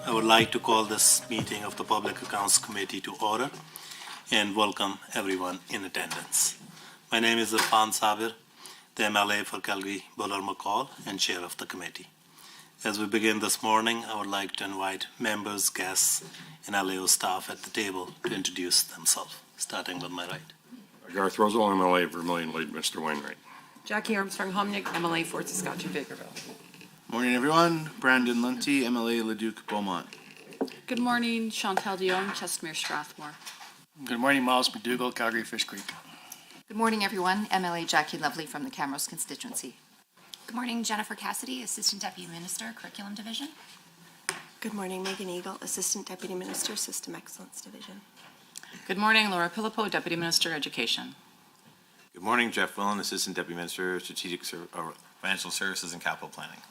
I would like to call this meeting of the Public Accounts Committee to order and welcome everyone in attendance. My name is Irfan Sabir, the MLA for Calgary Buller McCall and chair of the committee. As we begin this morning, I would like to invite members, guests, and LAO staff at the table to introduce themselves, starting with my right. Garth Rosal, MLA, Vermilion Lead, Mr. Wainwright. Jackie Armstrong-Homnick, MLA, Fort Saskatchewan-Bakerville. Morning, everyone. Brandon Lunty, MLA, Leduc Beaumont. Good morning, Chantal Dion, Chestermere Strathmore. Good morning, Miles McDougall, Calgary Fish Creek. Good morning, everyone. MLA Jackie Lovely from the Camrose constituency. Good morning, Jennifer Cassidy, Assistant Deputy Minister, Curriculum Division. Good morning, Megan Eagle, Assistant Deputy Minister, System Excellence Division. Good morning, Laura Pilipo, Deputy Minister, Education. Good morning, Jeff Willen, Assistant Deputy Minister, Financial Services and Capital Planning.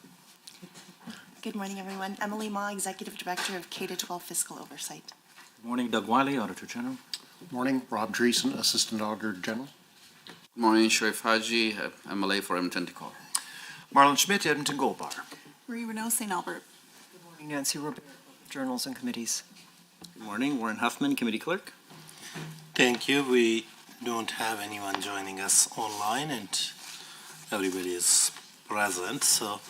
Good morning, everyone. Emily Ma, Executive Director of K-12 Fiscal Oversight. Good morning, Doug Wiley, Auditor General. Good morning, Rob Dreesen, Assistant Auditor General. Good morning, Sharif Haji, MLA for Edmonton Decor. Marlon Schmidt, Edmonton Gold Bar. Marie Renault, St. Albert. Good morning, Nancy Robert, Journals and Committees. Good morning, Warren Huffman, Committee Clerk. Thank you. We don't have anyone joining us online and everybody is present, so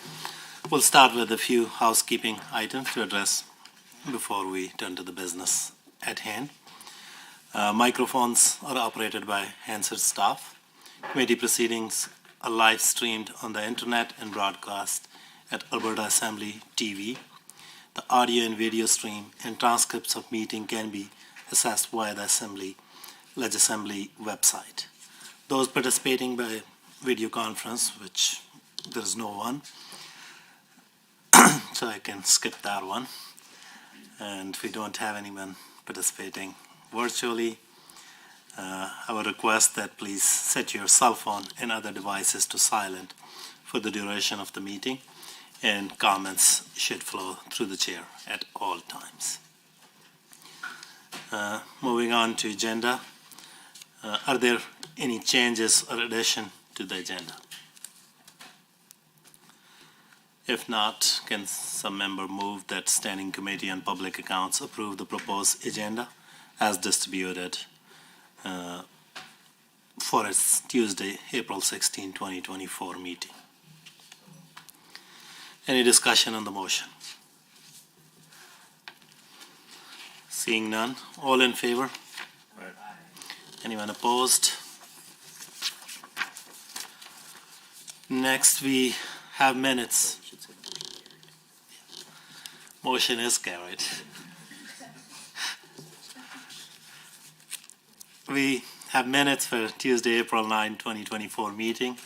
we'll start with a few housekeeping items to address before we turn to the business at hand. Microphones are operated by Hansard staff. Committee proceedings are live streamed on the internet and broadcast at Alberta Assembly TV. The audio and video stream and transcripts of meeting can be accessed via the Ledge Assembly website. Those participating by video conference, which there is no one, so I can skip that one. And if we don't have anyone participating virtually, I would request that please set your cell phone and other devices to silent for the duration of the meeting, and comments should flow through the chair at all times. Moving on to agenda. Are there any changes or addition to the agenda? If not, can some member move that Standing Committee on Public Accounts approve the proposed agenda as distributed for its Tuesday, April 16, 2024 meeting? Any discussion on the motion? Seeing none, all in favor? Anyone opposed? Next, we have minutes. Motion is carried. We have minutes for Tuesday, April 9, 2024 meeting.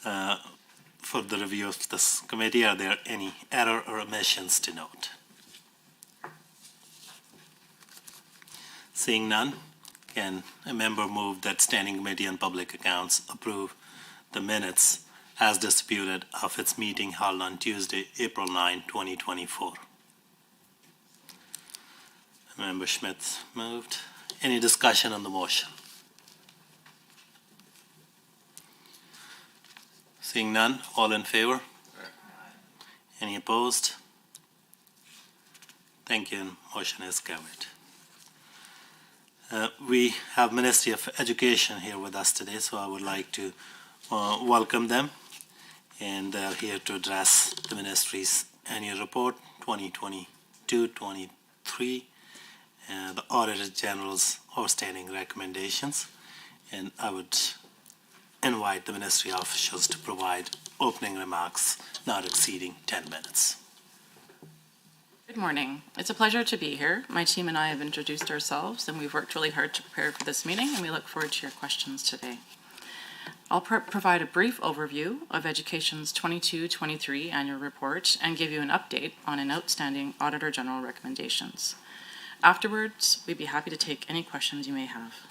For the review of this committee, are there any error or omissions to note? Seeing none, can a member move that Standing Committee on Public Accounts approve the minutes as distributed of its meeting held on Tuesday, April 9, 2024? Member Schmidt moved. Any discussion on the motion? Seeing none, all in favor? Any opposed? Thank you, and motion is carried. We have Ministry of Education here with us today, so I would like to welcome them, and they're here to address the Ministry's annual report 2022-23, the Auditor General's outstanding recommendations, and I would invite the Ministry officials to provide opening remarks not exceeding 10 minutes. Good morning. It's a pleasure to be here. My team and I have introduced ourselves, and we've worked really hard to prepare for this meeting, and we look forward to your questions today. I'll provide a brief overview of Education's 22-23 annual report and give you an update on an outstanding Auditor General recommendations. Afterwards, we'd be happy to take any questions you may have.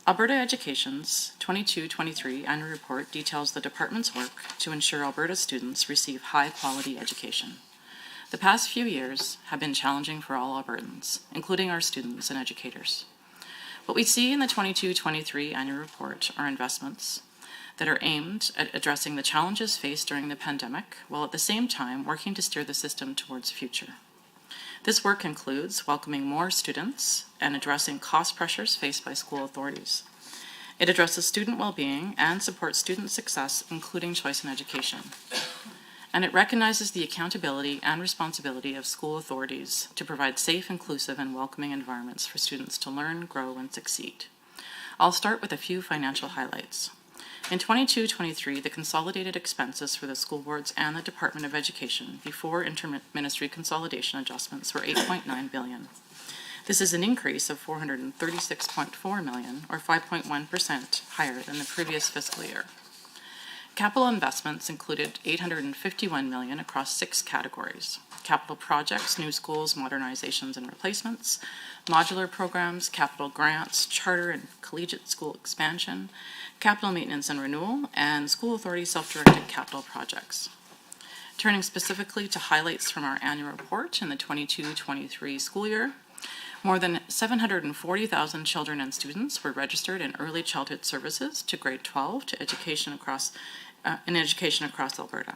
Alberta Education's 22-23 annual report details the department's work to ensure Alberta students receive high-quality education. The past few years have been challenging for all Albertans, including our students and educators. What we see in the 22-23 annual report are investments that are aimed at addressing the challenges faced during the pandemic, while at the same time working to steer the system towards the future. This work includes welcoming more students and addressing cost pressures faced by school authorities. It addresses student well-being and supports student success, including choice in education. And it recognizes the accountability and responsibility of school authorities to provide safe, inclusive, and welcoming environments for students to learn, grow, and succeed. I'll start with a few financial highlights. In 22-23, the consolidated expenses for the school boards and the Department of Education before inter-ministry consolidation adjustments were $8.9 billion. This is an increase of $436.4 million, or 5.1% higher than the previous fiscal year. Capital investments included $851 million across 6 categories: capital projects, new schools, modernizations and replacements, modular programs, capital grants, charter and collegiate school expansion, capital maintenance and renewal, and school authority self-directed capital projects. Turning specifically to highlights from our annual report in the 22-23 school year, more than 740,000 children and students were registered in early childhood services to grade 12 to education across Alberta.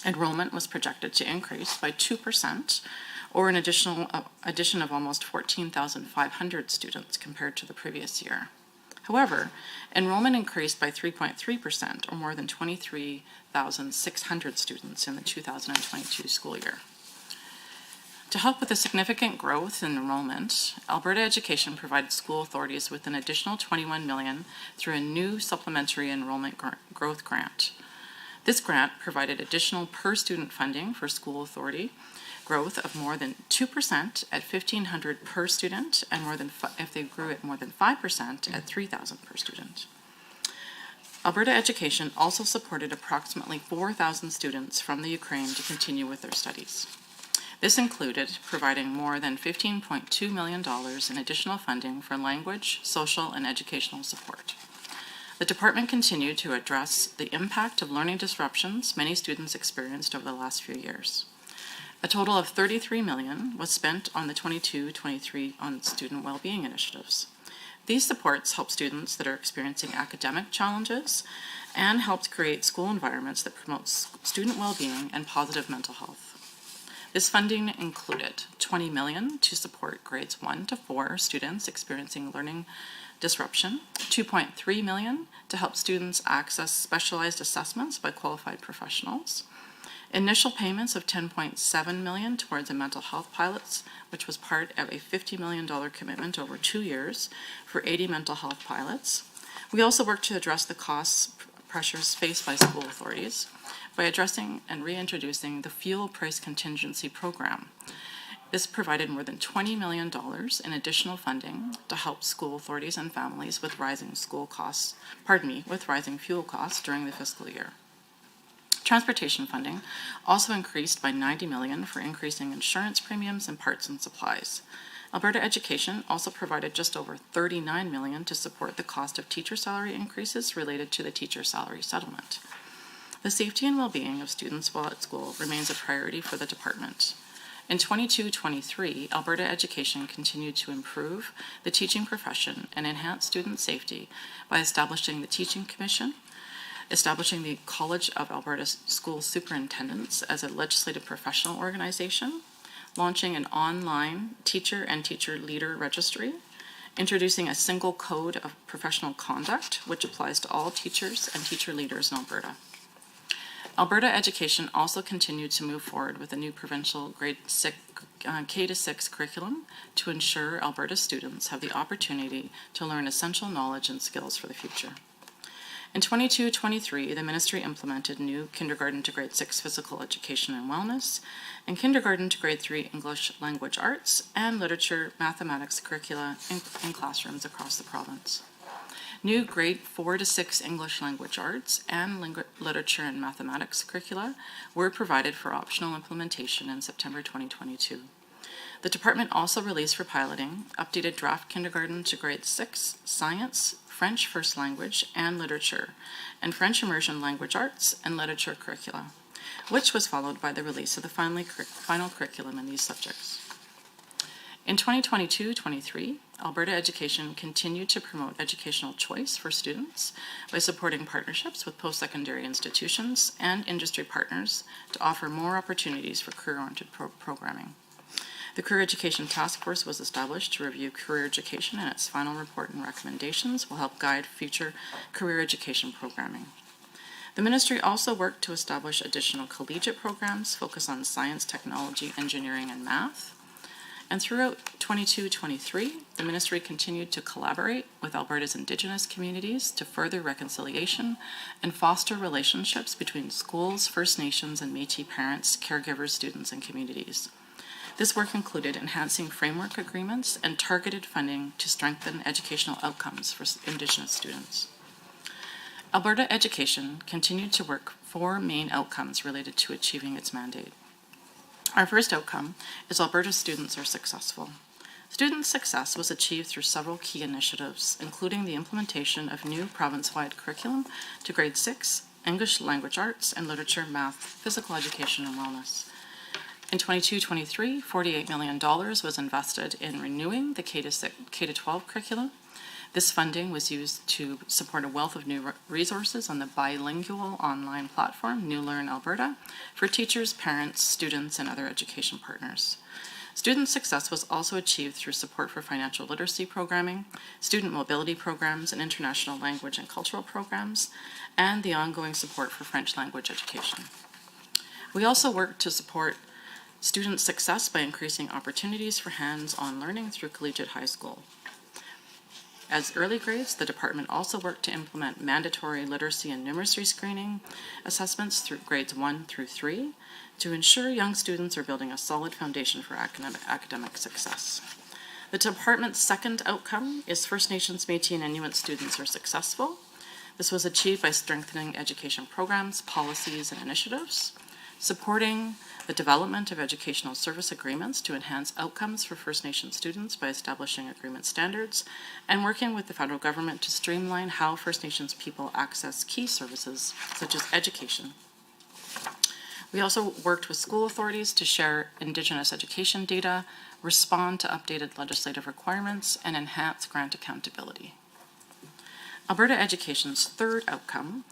Enrollment was projected to increase by 2%, or an addition of almost 14,500 students compared to the previous year. However, enrollment increased by 3.3%, or more than 23,600 students in the 2022 school year. To help with the significant growth in enrollment, Alberta Education provided school authorities with an additional $21 million through a new supplementary enrollment growth grant. This grant provided additional per-student funding for school authority growth of more than 2% at $1,500 per student, and more than if they grew at more than 5% at $3,000 per student. Alberta Education also supported approximately 4,000 students from the Ukraine to continue with their studies. This included providing more than $15.2 million in additional funding for language, social, and educational support. The department continued to address the impact of learning disruptions many students experienced over the last few years. A total of $33 million was spent on the 22-23 on student well-being initiatives. These supports help students that are experiencing academic challenges and helped create school environments that promote student well-being and positive mental health. This funding included $20 million to support grades 1 to 4 students experiencing learning disruption, $2.3 million to help students access specialized assessments by qualified professionals, initial payments of $10.7 million towards the mental health pilots, which was part of a $50 million commitment over 2 years for 80 mental health pilots. We also worked to address the cost pressures faced by school authorities by addressing and reintroducing the fuel price contingency program. This provided more than $20 million in additional funding to help school authorities and families with rising fuel costs during the fiscal year. Transportation funding also increased by $90 million for increasing insurance premiums and parts and supplies. Alberta Education also provided just over $39 million to support the cost of teacher salary increases related to the teacher salary settlement. The safety and well-being of students while at school remains a priority for the department. In 22-23, Alberta Education continued to improve the teaching profession and enhance student safety by establishing the Teaching Commission, establishing the College of Alberta School Superintendents as a legislative professional organization, launching an online teacher and teacher leader registry, introducing a single code of professional conduct which applies to all teachers and teacher leaders in Alberta. Alberta Education also continued to move forward with a new provincial K-6 curriculum to ensure Alberta students have the opportunity to learn essential knowledge and skills for the future. In 22-23, the ministry implemented new kindergarten to grade 6 physical education and wellness, and kindergarten to grade 3 English language arts and literature mathematics curricula in classrooms across the province. New grade 4 to 6 English language arts and literature and mathematics curricula were provided for optional implementation in September 2022. The department also released for piloting updated draft kindergarten to grade 6 science, French first language and literature, and French immersion language arts and literature curricula, which was followed by the release of the final curriculum in these subjects. In 2022-23, Alberta Education continued to promote educational choice for students by supporting partnerships with post-secondary institutions and industry partners to offer more opportunities for career-oriented programming. The Career Education Task Force was established to review career education, and its final report and recommendations will help guide future career education programming. The ministry also worked to establish additional collegiate programs focused on science, technology, engineering, and math. And throughout 22-23, the ministry continued to collaborate with Alberta's Indigenous communities to further reconciliation and foster relationships between schools, First Nations, and Métis parents, caregivers, students, and communities. This work included enhancing framework agreements and targeted funding to strengthen educational outcomes for Indigenous students. Alberta Education continued to work 4 main outcomes related to achieving its mandate. Our first outcome is Alberta students are successful. Student success was achieved through several key initiatives, including the implementation of new province-wide curriculum to grade 6, English language arts and literature, math, physical education, and wellness. In 22-23, $48 million was invested in renewing the K-12 curriculum. This funding was used to support a wealth of new resources on the bilingual online platform, New Learn Alberta, for teachers, parents, students, and other education partners. Student success was also achieved through support for financial literacy programming, student mobility programs, and international language and cultural programs, and the ongoing support for French language education. We also worked to support student success by increasing opportunities for hands-on learning through collegiate high school. As early grades, the department also worked to implement mandatory literacy and numeracy screening assessments through grades 1 through 3 to ensure young students are building a solid foundation for academic success. The department's second outcome is First Nations, Métis, and Inuit students are successful. This was achieved by strengthening education programs, policies, and initiatives, supporting the development of educational service agreements to enhance outcomes for First Nation students by establishing agreement standards, and working with the federal government to streamline how First Nations people access key services such as education. We also worked with school authorities to share Indigenous education data, respond to updated legislative requirements, and enhance grant accountability. Alberta Education's third outcome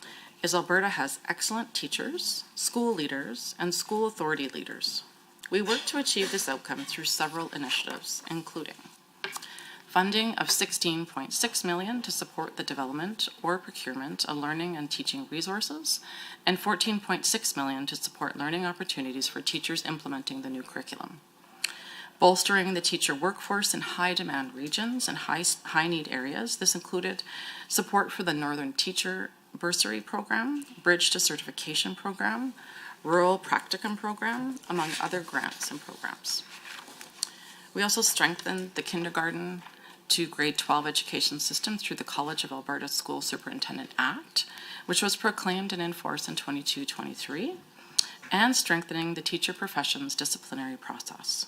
is Alberta has excellent teachers, school leaders, and school authority leaders. We work to achieve this outcome through several initiatives, including funding of $16.6 million to support the development or procurement of learning and teaching resources, and $14.6 million to support learning opportunities for teachers implementing the new curriculum. Bolstering the teacher workforce in high-demand regions and high-need areas. This included support for the Northern Teacher Bursary Program, Bridge to Certification Program, Rural Practicum Program, among other grants and programs. We also strengthened the kindergarten to grade 12 education system through the College of Alberta School Superintendent Act, which was proclaimed and enforced in 22-23, and strengthening the teacher profession's disciplinary process.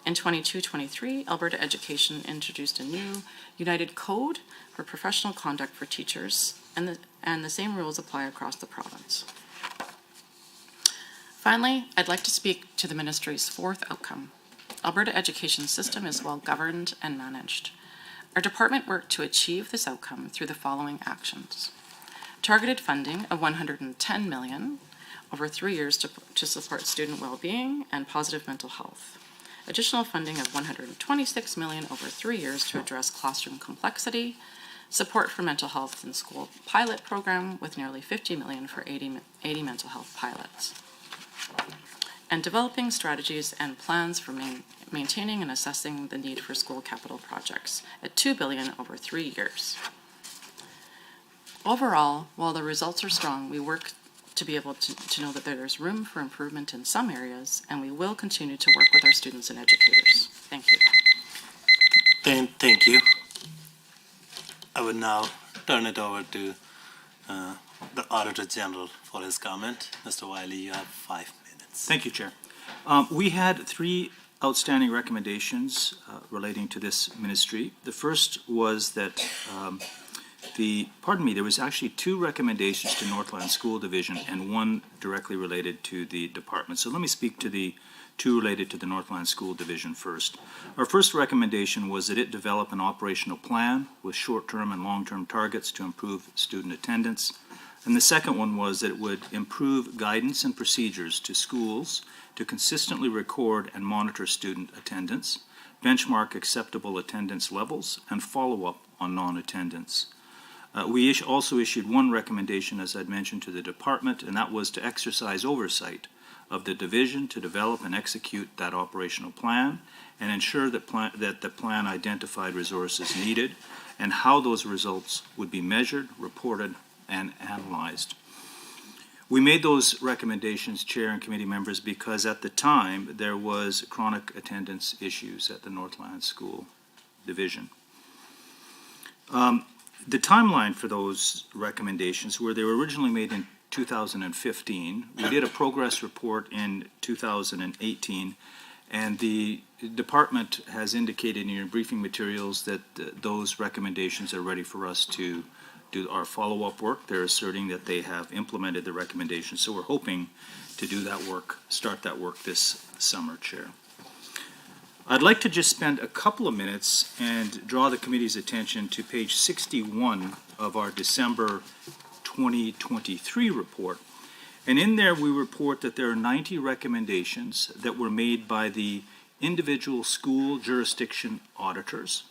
In 22-23, Alberta Education introduced a new United Code for Professional Conduct for Teachers, and the same rules apply across the province. Finally, I'd like to speak to the ministry's fourth outcome. Alberta Education System is well governed and managed. Our department worked to achieve this outcome through the following actions. Targeted funding of $110 million over 3 years to support student well-being and positive mental health. Additional funding of $126 million over 3 years to address classroom complexity, support for mental health in school pilot program with nearly $50 million for 80 mental health pilots, and developing strategies and plans for maintaining and assessing the need for school capital projects at $2 billion over 3 years. Overall, while the results are strong, we work to be able to know that there's room for improvement in some areas, and we will continue to work with our students and educators. Thank you. Thank you. I would now turn it over to the Auditor General for his comment. Mr. Wiley, you have 5 minutes. Thank you, Chair. We had 3 outstanding recommendations relating to this ministry. The first was that there was actually 2 recommendations to Northland School Division and 1 directly related to the department. So let me speak to the 2 related to the Northland School Division first. Our first recommendation was that it develop an operational plan with short-term and long-term targets to improve student attendance, And the second one was that it would improve guidance and procedures to schools to consistently record and monitor student attendance, benchmark acceptable attendance levels, and follow up on non-attendance. We also issued one recommendation, as I'd mentioned, to the department, and that was to exercise oversight of the division to develop and execute that operational plan and ensure that the plan identified resources needed and how those results would be measured, reported, and analyzed. We made those recommendations, Chair and committee members, because at the time there was chronic attendance issues at the Northland School Division. The timeline for those recommendations were they were originally made in 2015. We did a progress report in 2018, and the department has indicated in your briefing materials that those recommendations are ready for us to do our follow-up work. They're asserting that they have implemented the recommendations, so we're hoping to do that work, start that work this summer, Chair. I'd like to just spend a couple of minutes and draw the committee's attention to page 61 of our December 2023 report. And in there we report that there are 90 recommendations that were made by the individual school jurisdiction auditors.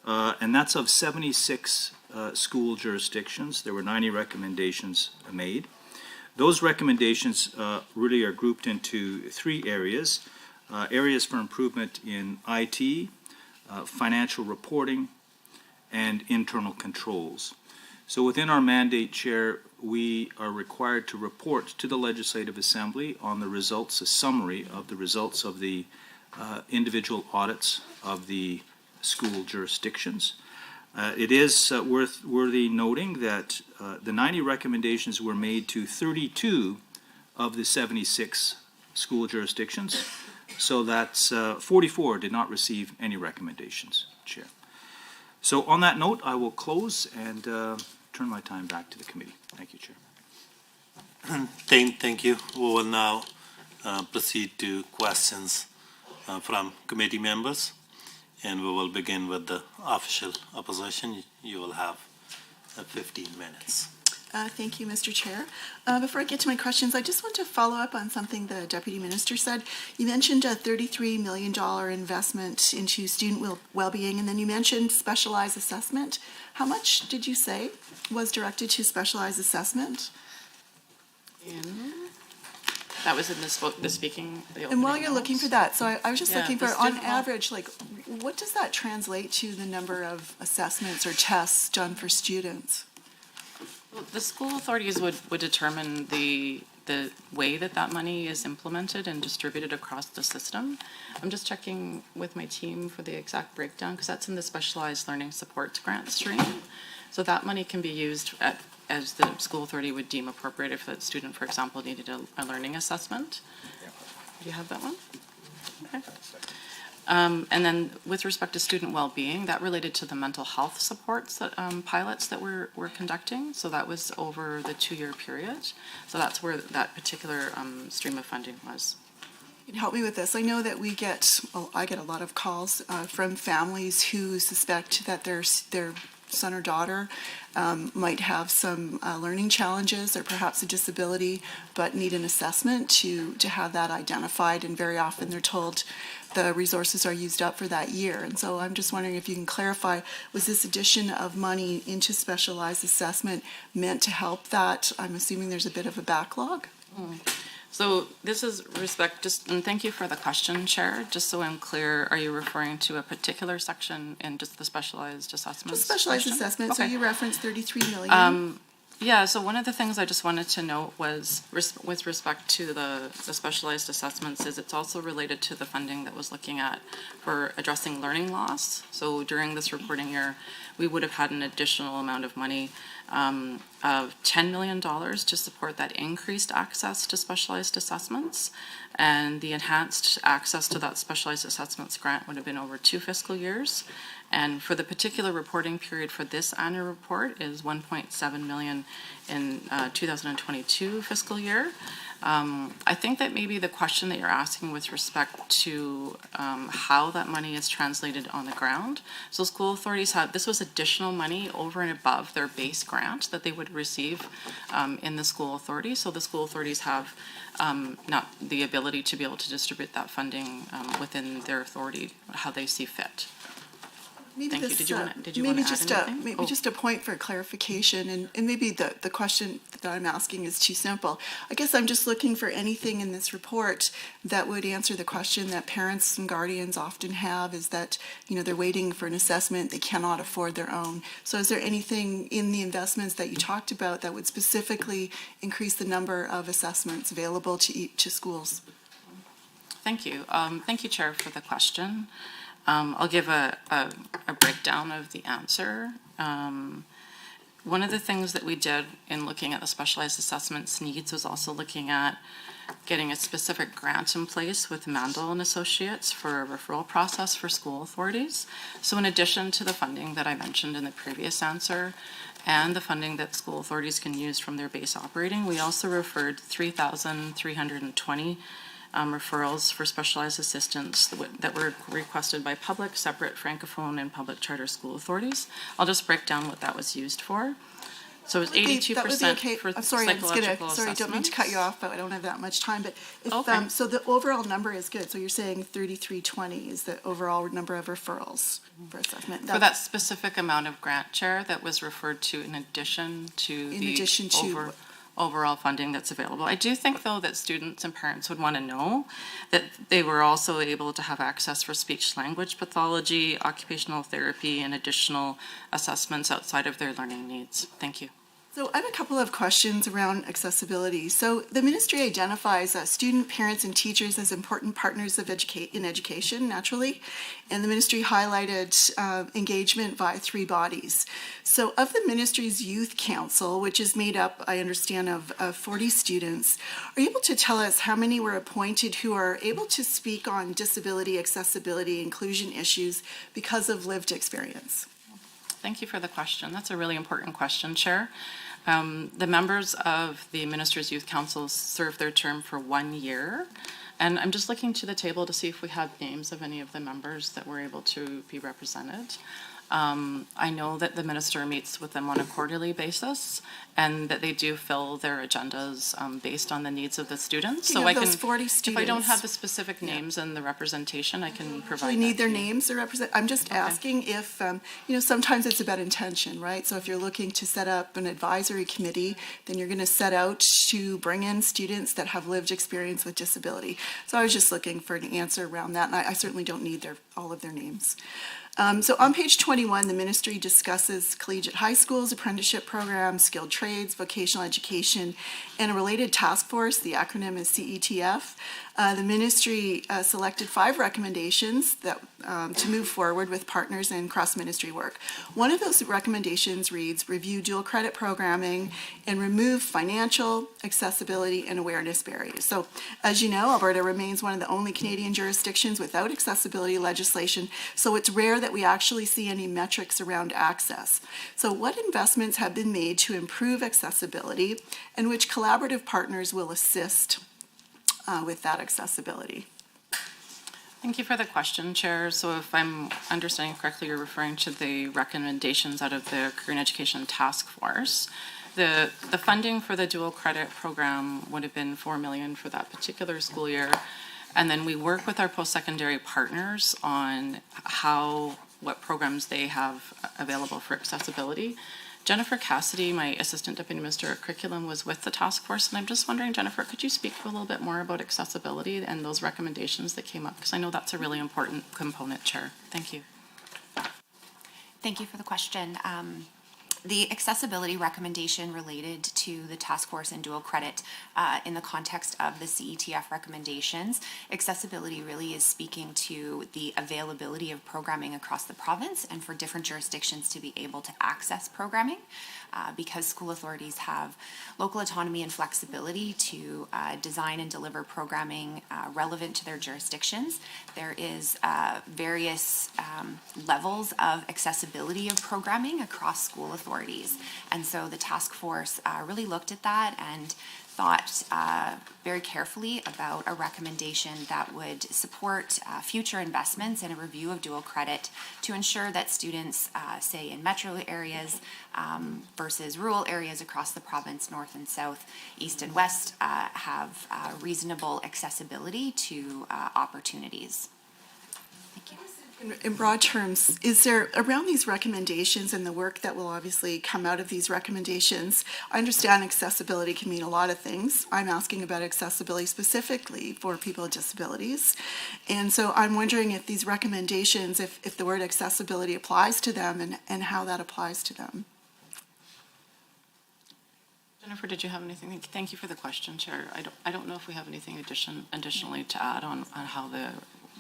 And that's of 76 school jurisdictions. There were 90 recommendations made. Those recommendations really are grouped into three areas. Areas for improvement in IT, financial reporting, and internal controls. So within our mandate, Chair, we are required to report to the Legislative Assembly on the results, a summary of the results of the individual audits of the school jurisdictions. It is worthy noting that the 90 recommendations were made to 32 of the 76 school jurisdictions. So that's 44 did not receive any recommendations, Chair. So on that note, I will close and turn my time back to the committee. Thank you, Chair. Thank you. We will now proceed to questions from committee members, and we will begin with the official opposition. You will have 15 minutes. Thank you, Mr. Chair. Before I get to my questions, I just want to follow up on something the Deputy Minister said. You mentioned a $33 million investment into student well-being, and then you mentioned specialized assessment. How much did you say was directed to specialized assessment? That was in the speaking. And while you're looking for that, so I was just looking for, on student average, like, what does that translate to the number of assessments or tests done for students? Well, the school authorities would determine the way that money is implemented and distributed across the system. I'm just checking with my team for the exact breakdown, because that's in the specialized learning supports grant stream. So that money can be used as the school authority would deem appropriate if a student, for example, needed a learning assessment. Do you have that one? Okay. And then with respect to student well-being, that related to the mental health supports that pilots that we're conducting. So that was over the 2-year period. So that's where that particular stream of funding was. Can you help me with this? I know that I get a lot of calls from families who suspect that their son or daughter might have some learning challenges or perhaps a disability, but need an assessment to have that identified. And very often they're told the resources are used up for that year. And so I'm just wondering if you can clarify, was this addition of money into specialized assessment meant to help that? I'm assuming there's a bit of a backlog. So this is and thank you for the question, Chair. Just so I'm clear, are you referring to a particular section in just the specialized assessments? Just specialized question? assessment. Okay. So you referenced $33 million. Yeah, so one of the things I just wanted to note was with respect to the specialized assessments is it's also related to the funding that was looking at for addressing learning loss. So during this reporting year, we would have had an additional amount of money of $10 million to support that increased access to specialized assessments. And the enhanced access to that specialized assessments grant would have been over 2 fiscal years. And for the particular reporting period for this annual report is $1.7 million in 2022 fiscal year. I think that maybe the question that you're asking with respect to how that money is translated on the ground. So school authorities this was additional money over and above their base grant that they would receive in the school authority. So the school authorities have not the ability to be able to distribute that funding within their authority, how they see fit. Maybe Thank you. this, Did you want to maybe add just anything? maybe just a point for clarification, and maybe the question that I'm asking is too simple. I guess I'm just looking for anything in this report that would answer the question that parents and guardians often have, is that, you know, they're waiting for an assessment, they cannot afford their own. So is there anything in the investments that you talked about that would specifically increase the number of assessments available to schools? Thank you. Thank you, Chair, for the question. I'll give a breakdown of the answer. One of the things that we did in looking at the specialized assessments needs was also looking at getting a specific grant in place with Mandel and Associates for a referral process for school authorities. So in addition to the funding that I mentioned in the previous answer and the funding that school authorities can use from their base operating, we also referred 3,320 referrals for specialized assistance that were requested by public, separate, francophone, and public charter school authorities. I'll just break down what that was used for. So it was 82% for I'm sorry, psychological sorry, don't mean to cut you assessments. off, but I don't have that much time. But if, Okay. so the overall number is good. So you're saying 3,320 is the overall number of referrals for assessment. For that specific amount of grant, Chair, that was referred to in addition to overall funding that's available. I do think, though, that students and parents would want to know that they were also able to have access for speech-language pathology, occupational therapy, and additional assessments outside of their learning needs. Thank you. So I have a couple of questions around accessibility. So the ministry identifies student, parents, and teachers as important partners of in education, naturally, and the ministry highlighted engagement by 3 bodies. So of the ministry's youth council, which is made up, I understand, of 40 students, are you able to tell us how many were appointed who are able to speak on disability, accessibility, inclusion issues because of lived experience? Thank you for the question. That's a really important question, Chair. The members of the Minister's Youth Council serve their term for 1 year. And I'm just looking to the table to see if we have names of any of the members that were able to be represented. I know that the minister meets with them on a quarterly basis and that they do fill their agendas based on the needs of the students. So I can, those 40 if I don't students, have the specific names and the representation, I can provide we that need their to you. names to represent. I'm just asking if, you know, sometimes it's about intention, right? So if you're looking to set up an advisory committee, then you're going to set out to bring in students that have lived experience with disability. So I was just looking for an answer around that, and I certainly don't need all of their names. So on page 21, the ministry discusses collegiate high schools, apprenticeship programs, skilled trades, vocational education, and a related task force. The acronym is CETF. The ministry selected 5 recommendations that to move forward with partners in cross-ministry work. One of those recommendations reads, review dual credit programming and remove financial, accessibility, and awareness barriers. So as you know, Alberta remains one of the only Canadian jurisdictions without accessibility legislation, so it's rare that we actually see any metrics around access. So what investments have been made to improve accessibility, and which collaborative partners will assist with that accessibility? Thank you for the question, Chair. So if I'm understanding correctly, you're referring to the recommendations out of the Career and Education Task Force. The funding for the dual credit program would have been $4 million for that particular school year. And then we work with our post-secondary partners on what programs they have available for accessibility. Jennifer Cassidy, my Assistant Deputy Minister at Curriculum, was with the task force, and I'm just wondering, Jennifer, could you speak a little bit more about accessibility and those recommendations that came up? Because I know that's a really important component, Chair. Thank you. Thank you for the question. The accessibility recommendation related to the task force and dual credit in the context of the CETF recommendations, accessibility really is speaking to the availability of programming across the province and for different jurisdictions to be able to access programming. Because school authorities have local autonomy and flexibility to design and deliver programming relevant to their jurisdictions. There is various levels of accessibility of programming across school authorities. And so the task force really looked at that and thought very carefully about a recommendation that would support future investments and a review of dual credit to ensure that students, say in metro areas versus rural areas across the province, north and south, east and west, have reasonable accessibility to opportunities. Thank you. In broad terms, is there, around these recommendations and the work that will obviously come out of these recommendations, I understand accessibility can mean a lot of things. I'm asking about accessibility specifically for people with disabilities. And so I'm wondering if these recommendations, if the word accessibility applies to them and how that applies to them. Jennifer, did you have anything? Thank you for the question, Chair. I don't know if we have anything additionally to add on how the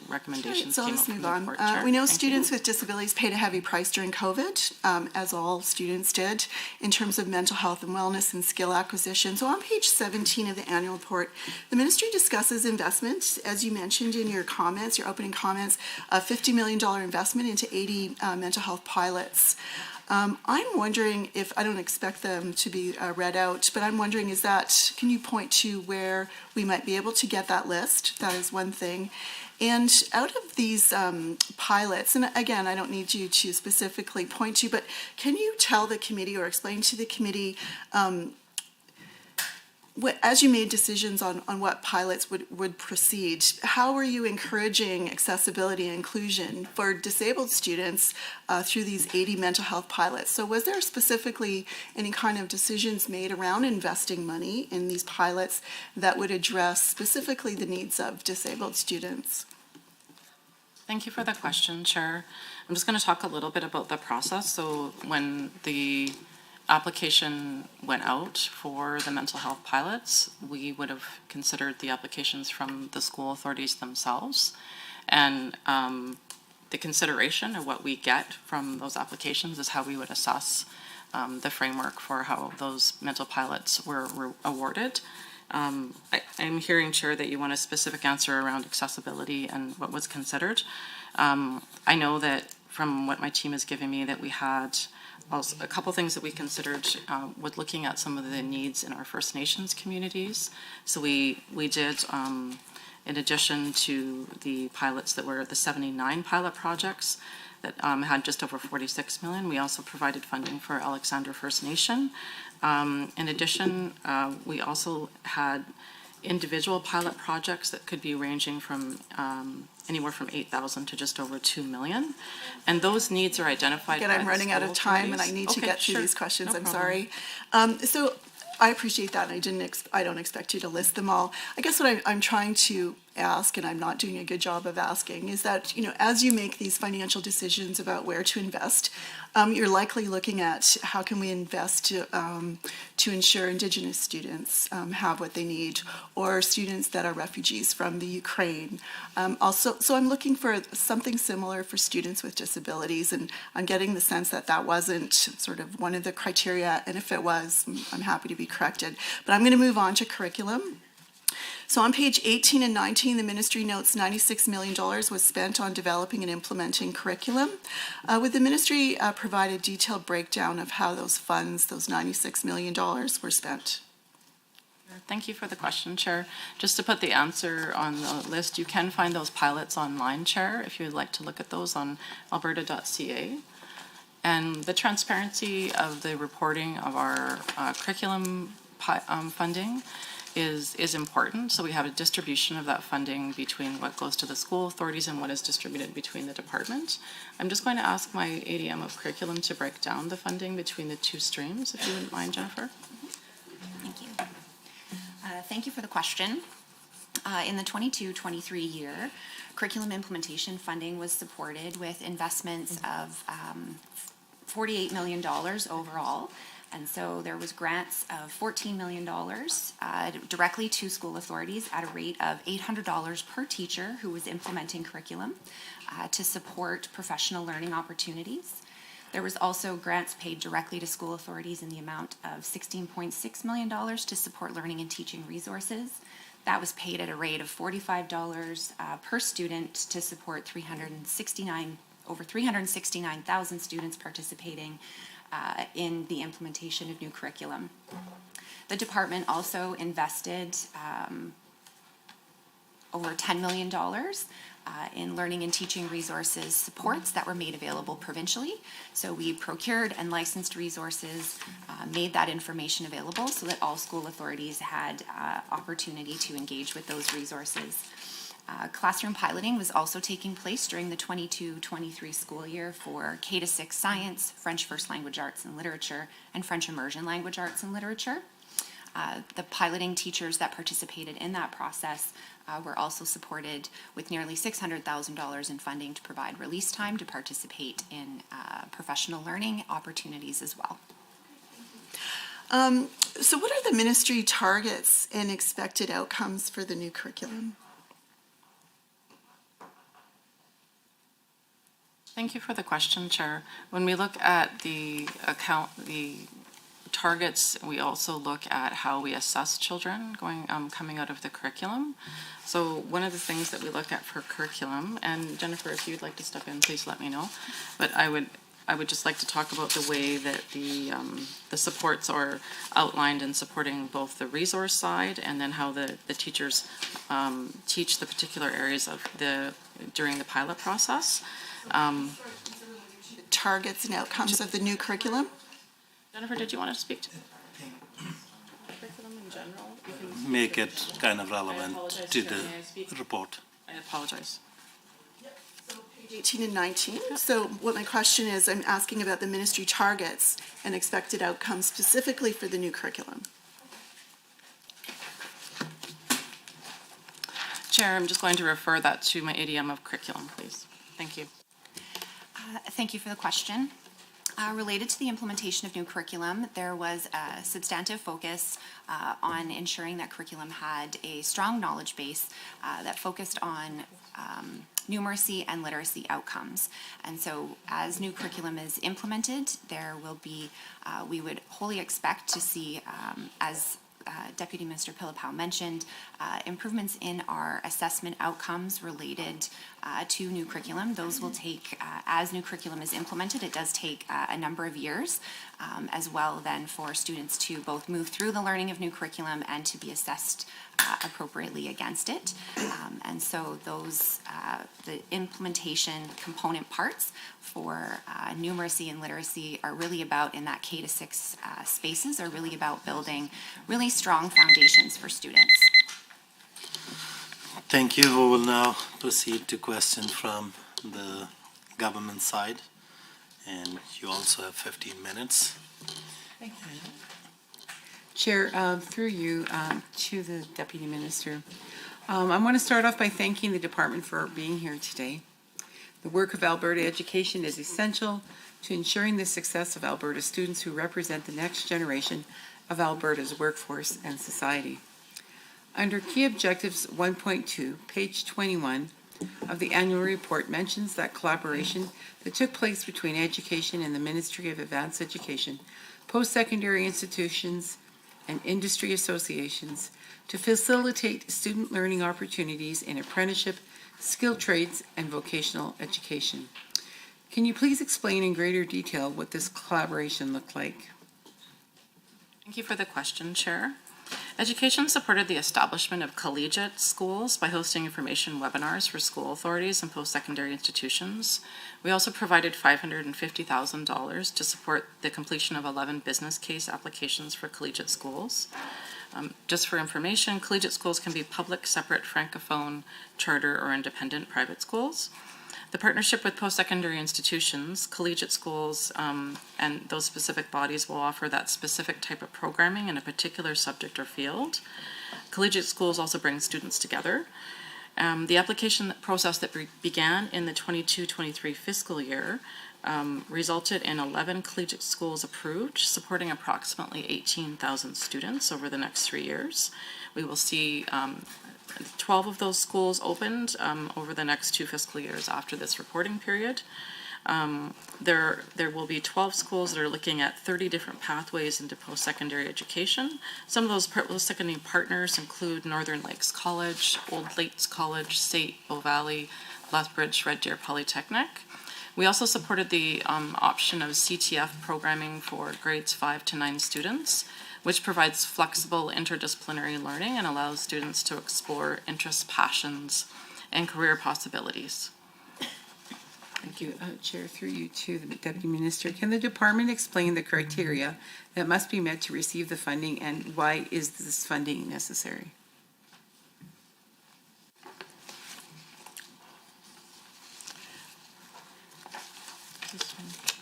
recommendations So came let's up from move the on. report, Chair. We know Thank students you. with disabilities paid a heavy price during COVID, as all students did, in terms of mental health and wellness and skill acquisition. So on page 17 of the annual report, the ministry discusses investment, as you mentioned in your comments, your opening comments, a $50 million investment into 80 mental health pilots. I'm wondering if, I don't expect them to be read out, but I'm wondering can you point to where we might be able to get that list? That is one thing. And out of these pilots, and again, I don't need you to specifically point to, but can you tell the committee or explain to the committee as you made decisions on what pilots would proceed, how are you encouraging accessibility and inclusion for disabled students through these 80 mental health pilots? So was there specifically any kind of decisions made around investing money in these pilots that would address specifically the needs of disabled students? Thank you for the question, Chair. I'm just going to talk a little bit about the process. So when the application went out for the mental health pilots, we would have considered the applications from the school authorities themselves. And the consideration of what we get from those applications is how we would assess the framework for how those mental pilots were awarded. I'm hearing, Chair, that you want a specific answer around accessibility and what was considered. I know that from what my team has given me that we had also a couple things that we considered with looking at some of the needs in our First Nations communities. So we did, in addition to the pilots that were the 79 pilot projects that had just over 46 million, we also provided funding for Alexander First Nation. In addition, we also had individual pilot projects that could be ranging from anywhere from 8,000 to just over 2 million. And those needs are identified. Again, I'm running out of time and I need to get through these questions. I'm sorry. So I appreciate that. And I don't expect you to list them all. I guess what I'm trying to ask, and I'm not doing a good job of asking, is that, as you make these financial decisions about where to invest, you're likely looking at how can we invest to ensure Indigenous students have what they need, or students that are refugees from the Ukraine. So I'm looking for something similar for students with disabilities, and I'm getting the sense that that wasn't sort of one of the criteria, and if it was, I'm happy to be corrected. But I'm going to move on to curriculum. So on page 18 and 19, the ministry notes $96 million was spent on developing and implementing curriculum. Would the ministry provide a detailed breakdown of how those funds, those $96 million, were spent? Thank you for the question, Chair. Just to put the answer on the list, you can find those pilots online, Chair, if you would like to look at those on alberta.ca. And the transparency of the reporting of our curriculum funding is important. So we have a distribution of that funding between what goes to the school authorities and what is distributed between the department. I'm just going to ask my ADM of curriculum to break down the funding between the two streams, if you wouldn't mind, Jennifer. Thank you. Thank you for the question. In the 22-23 year, curriculum implementation funding was supported with investments of $48 million overall. And so there was grants of $14 million directly to school authorities at a rate of $800 per teacher who was implementing curriculum to support professional learning opportunities. There was also grants paid directly to school authorities in the amount of $16.6 million to support learning and teaching resources. That was paid at a rate of $45 per student to support over 369,000 students participating in the implementation of new curriculum. The department also invested over $10 million in learning and teaching resources supports that were made available provincially. So we procured and licensed resources, made that information available so that all school authorities had opportunity to engage with those resources. Classroom piloting was also taking place during the 22-23 school year for K-6 science, French first language arts and literature, and French immersion language arts and literature. The piloting teachers that participated in that process were also supported with nearly $600,000 in funding to provide release time to participate in professional learning opportunities as well. So what are the ministry targets and expected outcomes for the new curriculum? Thank you for the question, Chair. When we look at the targets, we also look at how we assess children coming out of the curriculum. So one of the things that we look at for curriculum, and Jennifer, if you'd like to step in, please let me know. But I would just like to talk about the way that the supports are outlined in supporting both the resource side and then how the teachers teach the particular areas of during the pilot process. Targets and outcomes of the new curriculum? Jennifer, did you want to speak to curriculum in general? Make it kind of relevant to the report. I apologize. 18 and 19. So what my question is, I'm asking about the ministry targets and expected outcomes specifically for the new curriculum. Chair, I'm just going to refer that to my ADM of curriculum, please. Thank you. Thank you for the question. Related to the implementation of new curriculum, there was a substantive focus on ensuring that curriculum had a strong knowledge base that focused on numeracy and literacy outcomes. And so as new curriculum is implemented, there will be, we would wholly expect to see, as Deputy Minister Pilipao mentioned, improvements in our assessment outcomes related to new curriculum. Those will take, as new curriculum is implemented, it does take a number of years as well then for students to both move through the learning of new curriculum and to be assessed appropriately against it. And so those, the implementation component parts for numeracy and literacy are really about, in that K-6 spaces, are really about building really strong foundations for students. Thank you. We will now proceed to questions from the government side. And you also have 15 minutes. Thank you. Chair, through you to the Deputy Minister. I want to start off by thanking the department for being here today. The work of Alberta Education is essential to ensuring the success of Alberta students who represent the next generation of Alberta's workforce and society. Under Key Objectives 1.2, page 21 of the annual report mentions that collaboration that took place between education and the Ministry of Advanced Education, post-secondary institutions, and industry associations to facilitate student learning opportunities in apprenticeship, skilled trades, and vocational education. Can you please explain in greater detail what this collaboration looked like? Thank you for the question, Chair. Education supported the establishment of collegiate schools by hosting information webinars for school authorities and post-secondary institutions. We also provided $550,000 to support the completion of 11 business case applications for collegiate schools. Just for information, collegiate schools can be public, separate, francophone, charter, or independent private schools. The partnership with post-secondary institutions, collegiate schools, and those specific bodies will offer that specific type of programming in a particular subject or field. Collegiate schools also bring students together. The application process that began in the 22-23 fiscal year resulted in 11 collegiate schools approved, supporting approximately 18,000 students over the next 3 years. We will see 12 of those schools opened over the next 2 fiscal years after this reporting period. There will be 12 schools that are looking at 30 different pathways into post-secondary education. Some of those post-secondary partners include Northern Lakes College, Old Lakes College, SAIT, Bow Valley, Lethbridge, Red Deer Polytechnic. We also supported the option of CTF programming for grades 5 to 9 students, which provides flexible interdisciplinary learning and allows students to explore interests, passions, and career possibilities. Thank you. Chair, through you to the Deputy Minister. Can the department explain the criteria that must be met to receive the funding, and why is this funding necessary?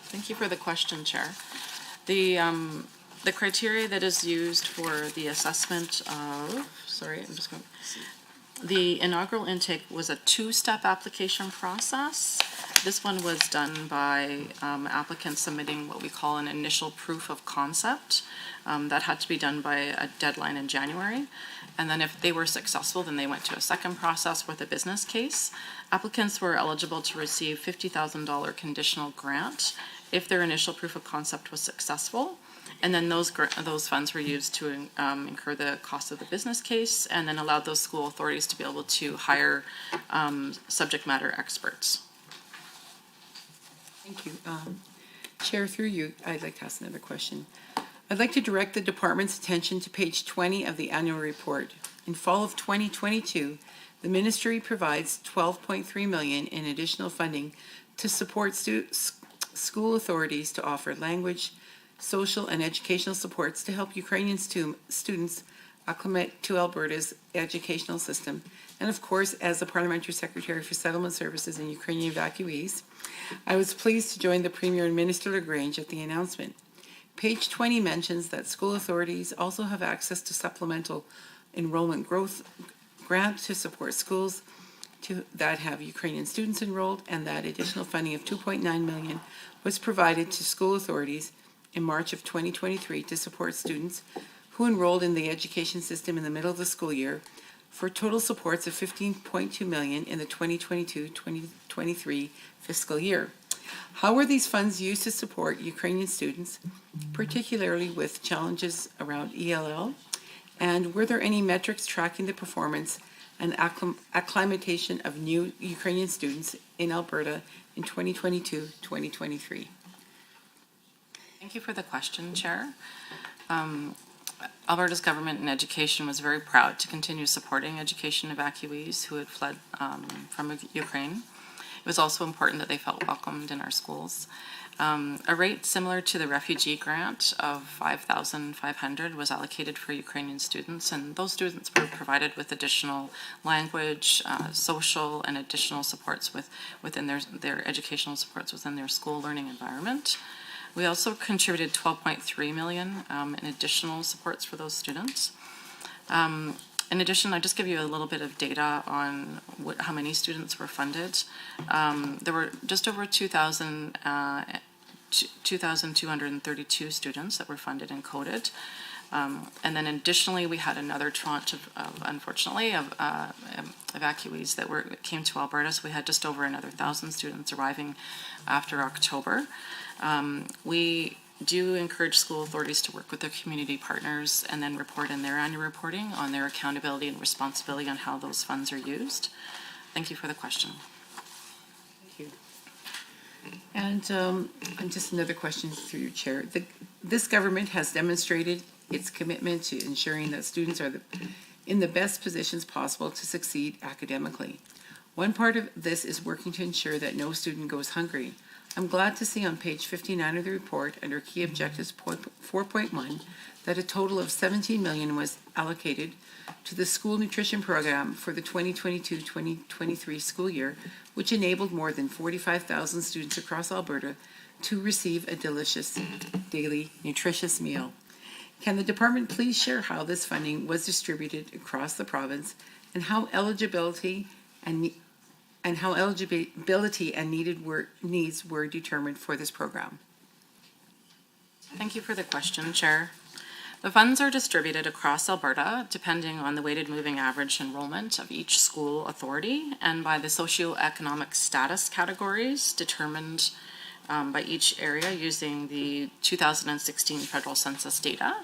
Thank you for the question, Chair. The criteria that is used for the assessment of, the inaugural intake was a two-step application process. This one was done by applicants submitting what we call an initial proof of concept. That had to be done by a deadline in January. And then if they were successful, then they went to a second process with a business case. Applicants were eligible to receive $50,000 conditional grant if their initial proof of concept was successful. And then those funds were used to incur the cost of the business case, and then allowed those school authorities to be able to hire subject matter experts. Thank you. Chair, through you, I'd like to ask another question. I'd like to direct the department's attention to page 20 of the annual report. In fall of 2022, the ministry provides $12.3 million in additional funding to support school authorities to offer language, social, and educational supports to help Ukrainian students acclimate to Alberta's educational system. And of course, as the Parliamentary Secretary for Settlement Services and Ukrainian Evacuees, I was pleased to join the Premier and Minister LaGrange at the announcement. Page 20 mentions that school authorities also have access to supplemental enrollment growth grant to support schools that have Ukrainian students enrolled, and that additional funding of $2.9 million was provided to school authorities in March of 2023 to support students who enrolled in the education system in the middle of the school year, for total supports of $15.2 million in the 2022-2023 fiscal year. How were these funds used to support Ukrainian students, particularly with challenges around ELL? And were there any metrics tracking the performance and acclimatization of new Ukrainian students in Alberta in 2022-2023? Thank you for the question, Chair. Alberta's government in education was very proud to continue supporting education evacuees who had fled from Ukraine. It was also important that they felt welcomed in our schools. A rate similar to the refugee grant of $5,500 was allocated for Ukrainian students, and those students were provided with additional language, social, and additional supports within their educational supports within their school learning environment. We also contributed $12.3 million in additional supports for those students. In addition, I'll just give you a little bit of data on how many students were funded. There were just over 2,232 students that were funded and coded. And then additionally, we had another tranche of unfortunately, evacuees that came to Alberta. So we had just over another 1,000 students arriving after October. We do encourage school authorities to work with their community partners and then report in their annual reporting on their accountability and responsibility on how those funds are used. Thank you for the question. Thank you. And just another question through your chair. This government has demonstrated its commitment to ensuring that students are in the best positions possible to succeed academically. One part of this is working to ensure that no student goes hungry. I'm glad to see on page 59 of the report, under Key Objectives 4.1, that a total of $17 million was allocated to the school nutrition program for the 2022-2023 school year, which enabled more than 45,000 students across Alberta to receive a delicious daily nutritious meal. Can the department please share how this funding was distributed across the province, and how eligibility and needs were determined for this program? Thank you for the question, Chair. The funds are distributed across Alberta depending on the weighted moving average enrollment of each school authority and by the socioeconomic status categories determined by each area using the 2016 federal census data.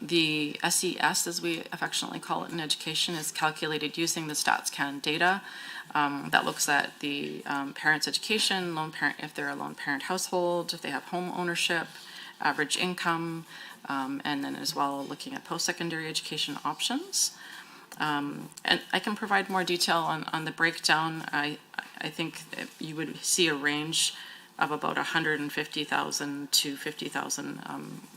The SES, as we affectionately call it in education, is calculated using the StatsCan data that looks at the parent's education, lone parent, if they're a lone parent household, if they have home ownership, average income, and then as well looking at post-secondary education options. And I can provide more detail on the breakdown. I think that you would see a range of about 150,000 to 50,000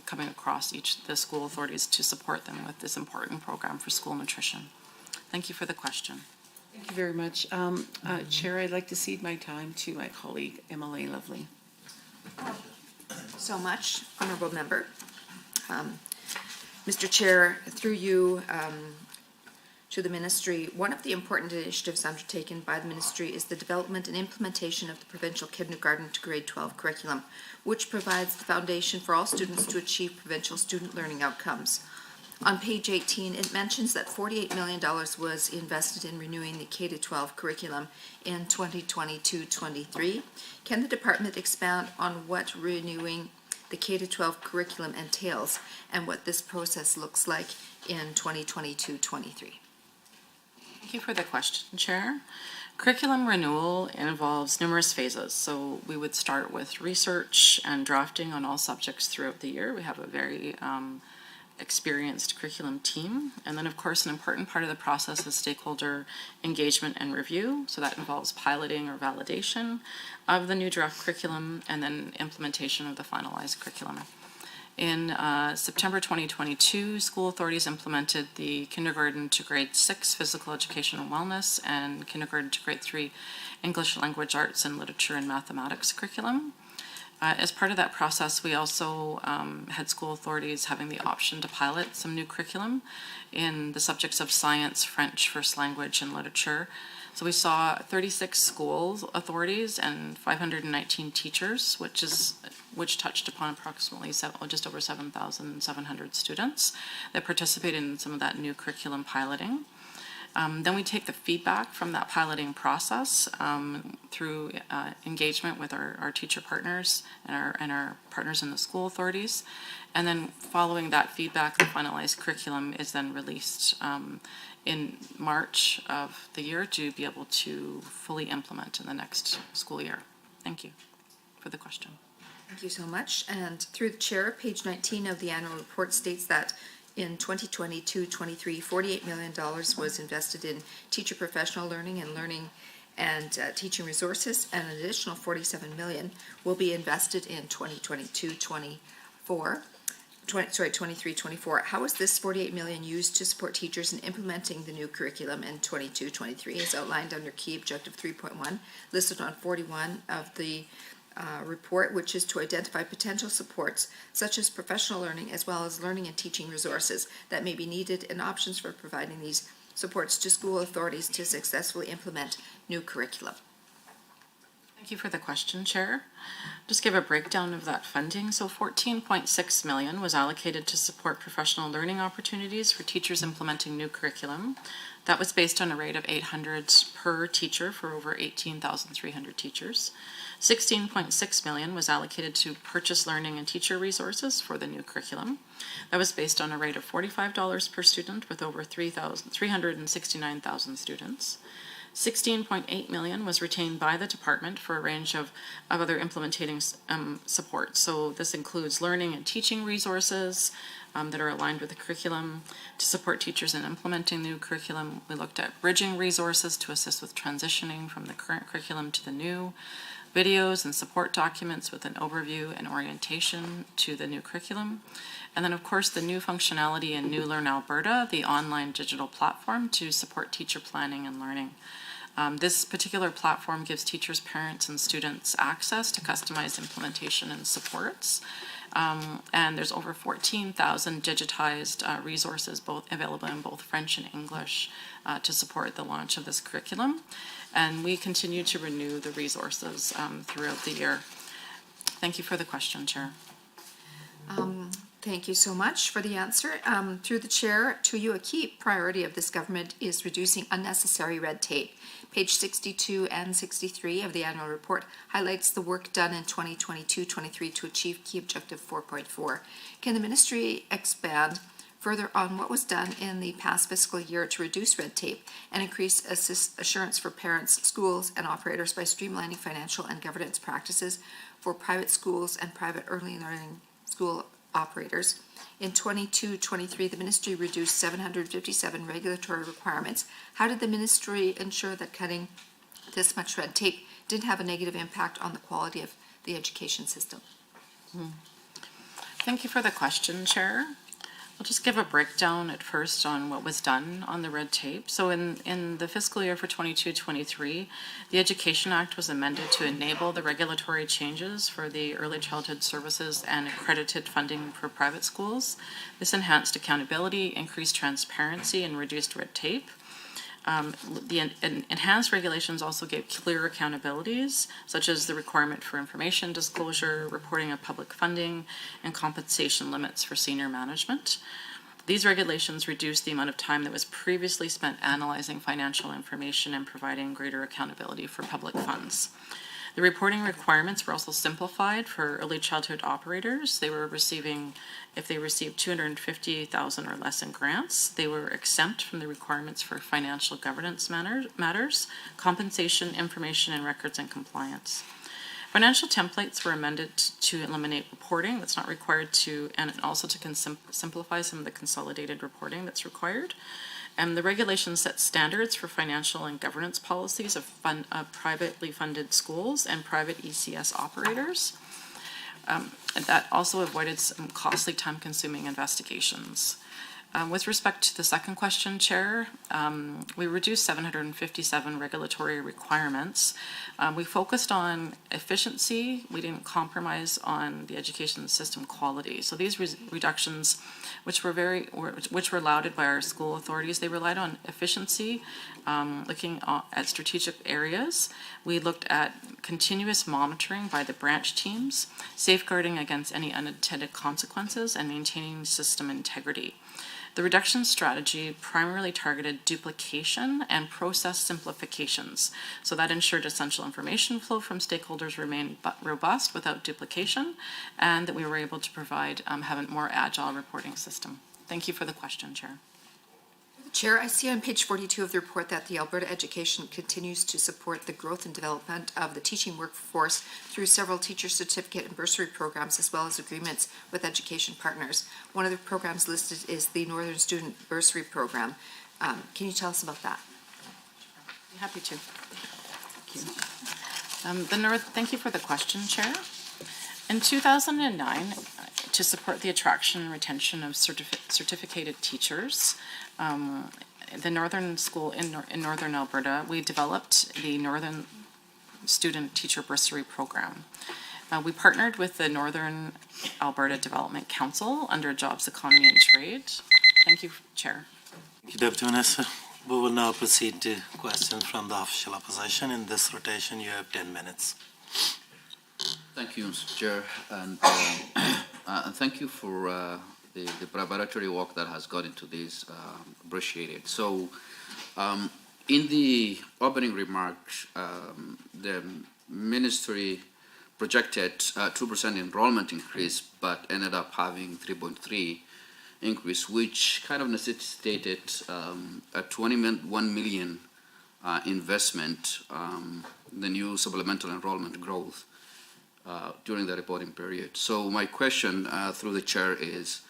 coming across the school authorities to support them with this important program for school nutrition. Thank you for the question. Thank you very much. Chair, I'd like to cede my time to my colleague, MLA Lovely. So much, honorable member. Mr. Chair, through you to the ministry, one of the important initiatives undertaken by the ministry is the development and implementation of the provincial kindergarten to grade 12 curriculum, which provides the foundation for all students to achieve provincial student learning outcomes. On page 18, it mentions that $48 million was invested in renewing the K-12 curriculum in 2022-23. Can the department expand on what renewing the K-12 curriculum entails and what this process looks like in 2022-23? Thank you for the question, Chair. Curriculum renewal involves numerous phases. So we would start with research and drafting on all subjects throughout the year. We have a very experienced curriculum team. And then, of course, an important part of the process is stakeholder engagement and review. So that involves piloting or validation of the new draft curriculum and then implementation of the finalized curriculum. In September 2022, school authorities implemented the kindergarten to grade 6 physical education and wellness and kindergarten to grade 3 English language arts and literature and mathematics curriculum. As part of that process, we also had school authorities having the option to pilot some new curriculum in the subjects of science, French, first language, and literature. So we saw 36 school authorities and 519 teachers, which touched upon approximately just over 7,700 students that participated in some of that new curriculum piloting. Then we take the feedback from that piloting process through engagement with our teacher partners and our partners in the school authorities. And then following that feedback, the finalized curriculum is then released in March of the year to be able to fully implement in the next school year. Thank you for the question. Thank you so much. And through the chair, page 19 of the annual report states that in 2022-23, $48 million was invested in teacher professional learning and teaching resources, and an additional $47 million will be invested in 23-24. How is this $48 million used to support teachers in implementing the new curriculum in 22-23 as outlined under key objective 3.1, listed on 41 of the report, which is to identify potential supports such as professional learning as well as learning and teaching resources that may be needed and options for providing these supports to school authorities to successfully implement new curriculum? Thank you for the question, Chair. Just give a breakdown of that funding. So $14.6 million was allocated to support professional learning opportunities for teachers implementing new curriculum. That was based on a rate of 800 per teacher for over 18,300 teachers. $16.6 million was allocated to purchase learning and teacher resources for the new curriculum. That was based on a rate of $45 per student with over 369,000 students. $16.8 million was retained by the department for a range of other implementing support. So this includes learning and teaching resources that are aligned with the curriculum to support teachers in implementing new curriculum. We looked at bridging resources to assist with transitioning from the current curriculum to the new, videos and support documents with an overview and orientation to the new curriculum. And then, of course, the new functionality in New Learn Alberta, the online digital platform to support teacher planning and learning. This particular platform gives teachers, parents, and students access to customized implementation and supports. And there's over 14,000 digitized resources both available in both French and English to support the launch of this curriculum. And we continue to renew the resources throughout the year. Thank you for the question, Chair. Thank you so much for the answer. Through the chair, to you, a key priority of this government is reducing unnecessary red tape. Page 62 and 63 of the annual report highlights the work done in 2022-23 to achieve key objective 4.4. Can the ministry expand Further on, what was done in the past fiscal year to reduce red tape and increase assurance for parents, schools, and operators by streamlining financial and governance practices for private schools and private early learning school operators. In 22-23, the ministry reduced 757 regulatory requirements. How did the ministry ensure that cutting this much red tape didn't have a negative impact on the quality of the education system? Thank you for the question, Chair. I'll just give a breakdown at first on what was done on the red tape. So in the fiscal year for 22-23, the Education Act was amended to enable the regulatory changes for the early childhood services and accredited funding for private schools. This enhanced accountability, increased transparency, and reduced red tape. The enhanced regulations also gave clear accountabilities, such as the requirement for information disclosure, reporting of public funding, and compensation limits for senior management. These regulations reduced the amount of time that was previously spent analyzing financial information and providing greater accountability for public funds. The reporting requirements were also simplified for early childhood operators. They were receiving, if they received $250,000 or less in grants, they were exempt from the requirements for financial governance matters, compensation, information, and records and compliance. Financial templates were amended to eliminate reporting that's not required to, and also to simplify some of the consolidated reporting that's required. And the regulations set standards for financial and governance policies of privately funded schools and private ECS operators. And that also avoided some costly, time-consuming investigations. With respect to the second question, Chair, we reduced 757 regulatory requirements. We focused on efficiency. We didn't compromise on the education system quality. So these reductions, which were lauded by our school authorities, they relied on efficiency, looking at strategic areas. We looked at continuous monitoring by the branch teams, safeguarding against any unintended consequences, and maintaining system integrity. The reduction strategy primarily targeted duplication and process simplifications, so that ensured essential information flow from stakeholders remained robust without duplication, and that we were able to provide have a more agile reporting system. Thank you for the question, Chair. Chair, I see on page 42 of the report that the Alberta Education continues to support the growth and development of the teaching workforce through several teacher certificate and bursary programs, as well as agreements with education partners. One of the programs listed is the Northern Student Bursary Program. Can you tell us about that? I'd be happy to. Thank you. Thank you for the question, Chair. In 2009, to support the attraction and retention of certificated teachers, the Northern School in Northern Alberta, we developed the Northern Student Teacher Bursary Program. We partnered with the Northern Alberta Development Council under Jobs, Economy and Trade. Thank you, Chair. Thank you, Deputy Minister. We will now proceed to questions from the official opposition. In this rotation, you have 10 minutes. Thank you, Mr. Chair, and thank you for the preparatory work that has gone into this. Appreciate it. So, in the opening remarks, the ministry projected 2% enrollment increase, but ended up having 3.3 increase, which kind of necessitated a 21 million investment, the new supplemental enrollment growth during the reporting period. So my question through the chair is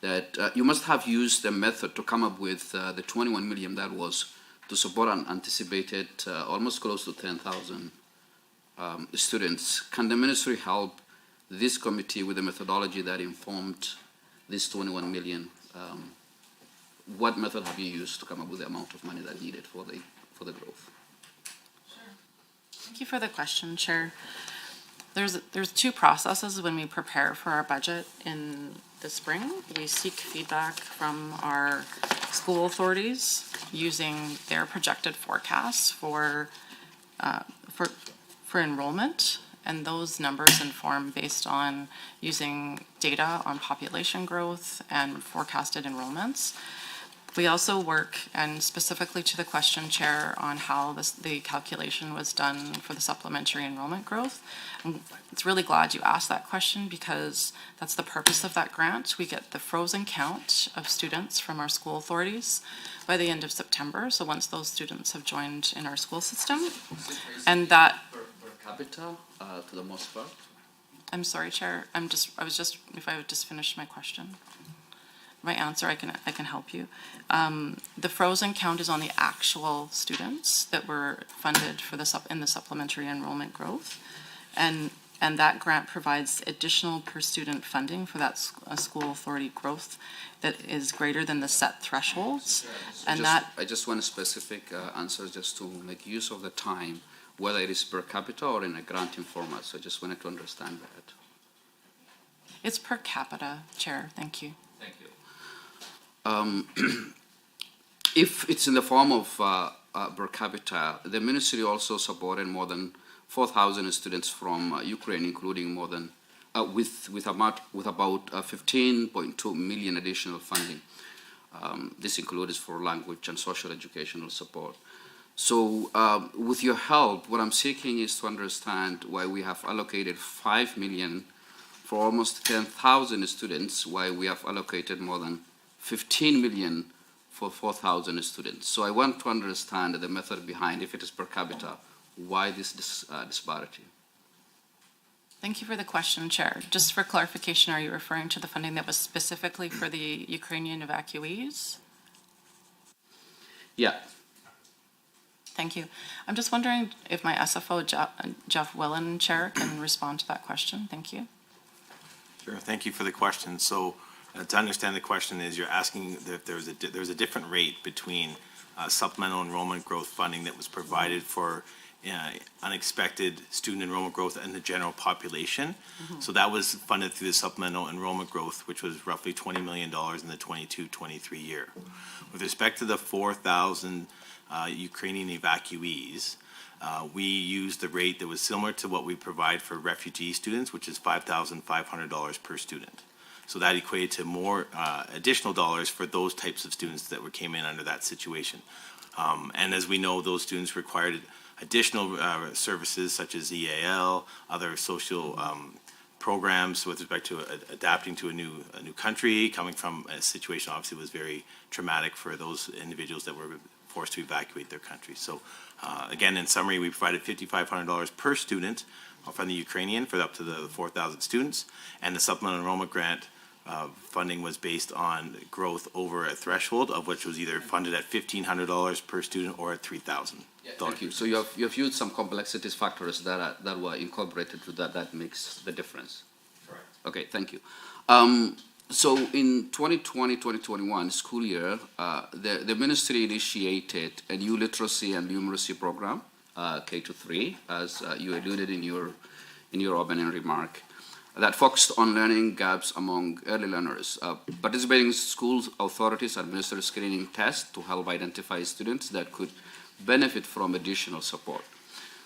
that you must have used a method to come up with the 21 million that was to support an anticipated almost close to 10,000 students. Can the ministry help this committee with the methodology that informed this 21 million? What method have you used to come up with the amount of money that needed for the growth? Sure. Thank you for the question, Chair. There's two processes when we prepare for our budget in the spring. We seek feedback from our school authorities using their projected forecasts for enrollment, and those numbers inform based on using data on population growth and forecasted enrollments. We also work, and specifically to the question, Chair, on how the calculation was done for the supplementary enrollment growth. And it's really glad you asked that question because that's the purpose of that grant. We get the frozen count of students from our school authorities by the end of September. So once those students have joined in our school system, and that Per capita, to the most part? I'm sorry, Chair. If I would just finish my question. My answer, I can help you. The frozen count is on the actual students that were funded for in the supplementary enrollment growth. And that grant provides additional per student funding for that school authority growth that is greater than the set thresholds. I just want a specific answer just to make use of the time, whether it is per capita or in a granting format. So I just wanted to understand that. It's per capita, Chair. Thank you. Thank you. If it's in the form of per capita, the ministry also supported more than 4,000 students from Ukraine, including more than with about 15.2 million additional funding. This includes for language and social educational support. So, with your help, what I'm seeking is to understand why we have allocated 5 million for almost 10,000 students, why we have allocated more than 15 million for 4,000 students. So I want to understand the method behind, if it is per capita, why this disparity? Thank you for the question, Chair. Just for clarification, are you referring to the funding that was specifically for the Ukrainian evacuees? Yeah. Thank you. I'm just wondering if my SFO, Jeff Willen, Chair, can respond to that question. Thank you. Sure, thank you for the question. So to understand the question is you're asking if there's a different rate between supplemental enrollment growth funding that was provided for unexpected student enrollment growth and the general population. Mm-hmm. So that was funded through the supplemental enrollment growth, which was roughly $20 million in the 22-23 year. With respect to the 4,000 Ukrainian evacuees, we used the rate that was similar to what we provide for refugee students, which is $5,500 per student. So that equated to more additional dollars for those types of students that came in under that situation. And as we know, those students required additional services such as EAL, other social programs with respect to adapting to a new country, coming from a situation obviously was very traumatic for those individuals that were forced to evacuate their country. So again, in summary, we provided $5,500 per student from the Ukrainian for up to the 4,000 students, and the supplemental enrollment grant funding was based on growth over a threshold of which was either funded at $1,500 per student or at $3,000. Yeah, thank you. So you have used some complexities factors that were incorporated to that makes the difference. Correct. Okay, thank you. So in 2020-2021 school year, the ministry initiated a new literacy and numeracy program, K-3, as you alluded in your opening remark, that focused on learning gaps among early learners. Participating school authorities administered screening tests to help identify students that could benefit from additional support.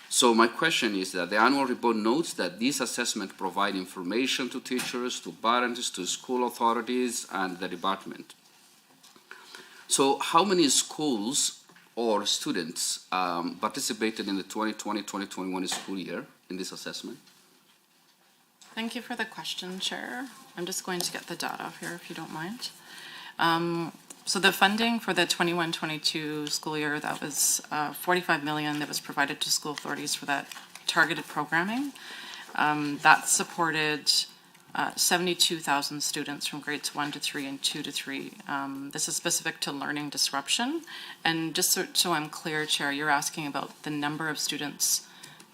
So my question is that the annual report notes that these assessments provide information to teachers, to parents, to school authorities, and the department. So how many schools or students participated in the 2020-2021 school year in this assessment? Thank you for the question, Chair. I'm just going to get the data up here if you don't mind. So the funding for the 21-22 school year, that was $45 million that was provided to school authorities for that targeted programming. That supported 72,000 students from grades 1 to 3 and 2 to 3. This is specific to learning disruption. And just so I'm clear, Chair, you're asking about the number of students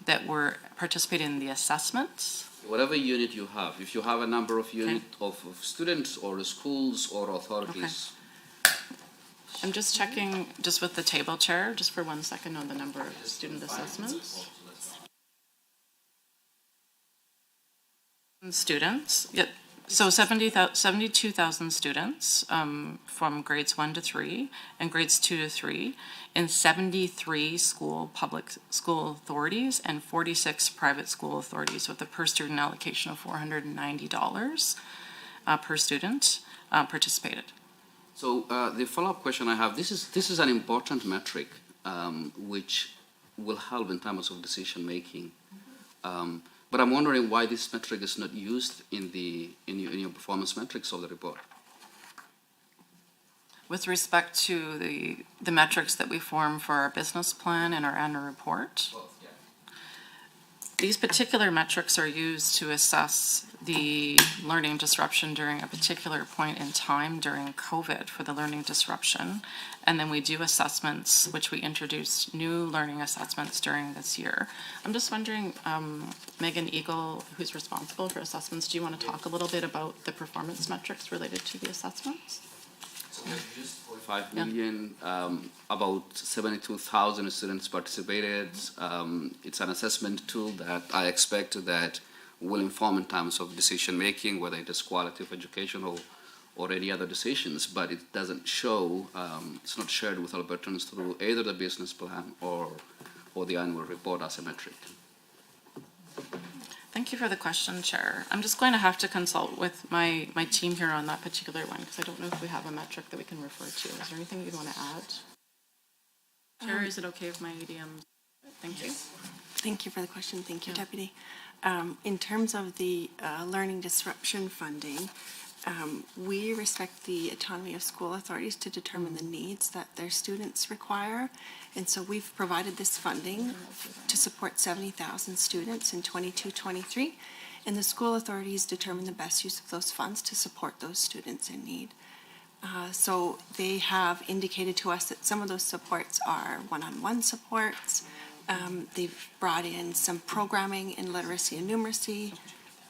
that were participating in the assessments? Whatever unit you have, if you have a number of unit of students or schools or authorities. Okay. I'm just checking just with the table, Chair, just for 1 second on the number of student assessments. Students, yeah, so 72,000 students from grades 1 to 3 and grades 2 to 3 in 73 public school authorities and 46 private school authorities with a per student allocation of $490 per student participated. So the follow-up question I have, this is an important metric which will help in terms of decision making. But I'm wondering why this metric is not used in your performance metrics of the report. With respect to the metrics that we form for our business plan and our annual report, these particular metrics are used to assess the learning disruption during a particular point in time during COVID for the learning disruption. And then we do assessments, which we introduced new learning assessments during this year. I'm just wondering, Megan Eagle, who's responsible for assessments, do you want to talk a little bit about the performance metrics related to the assessments? So there's just 45 million, about 72,000 students participated. It's an assessment tool that I expect that will inform in terms of decision making, whether it is quality of education or any other decisions, but it doesn't show, it's not shared with Albertans through either the business plan or the annual report as a metric. Thank you for the question, Chair. I'm just going to have to consult with my team here on that particular one because I don't know if we have a metric that we can refer to. Is there anything you'd want to add? Chair, is it okay if my ADM? Thank you. Thank you for the question. Thank you, Deputy. In terms of the learning disruption funding, we respect the autonomy of school authorities to determine the needs that their students require. And so we've provided this funding to support 70,000 students in 22-23. And the school authorities determine the best use of those funds to support those students in need. So they have indicated to us that some of those supports are one-on-one supports. They've brought in some programming in literacy and numeracy.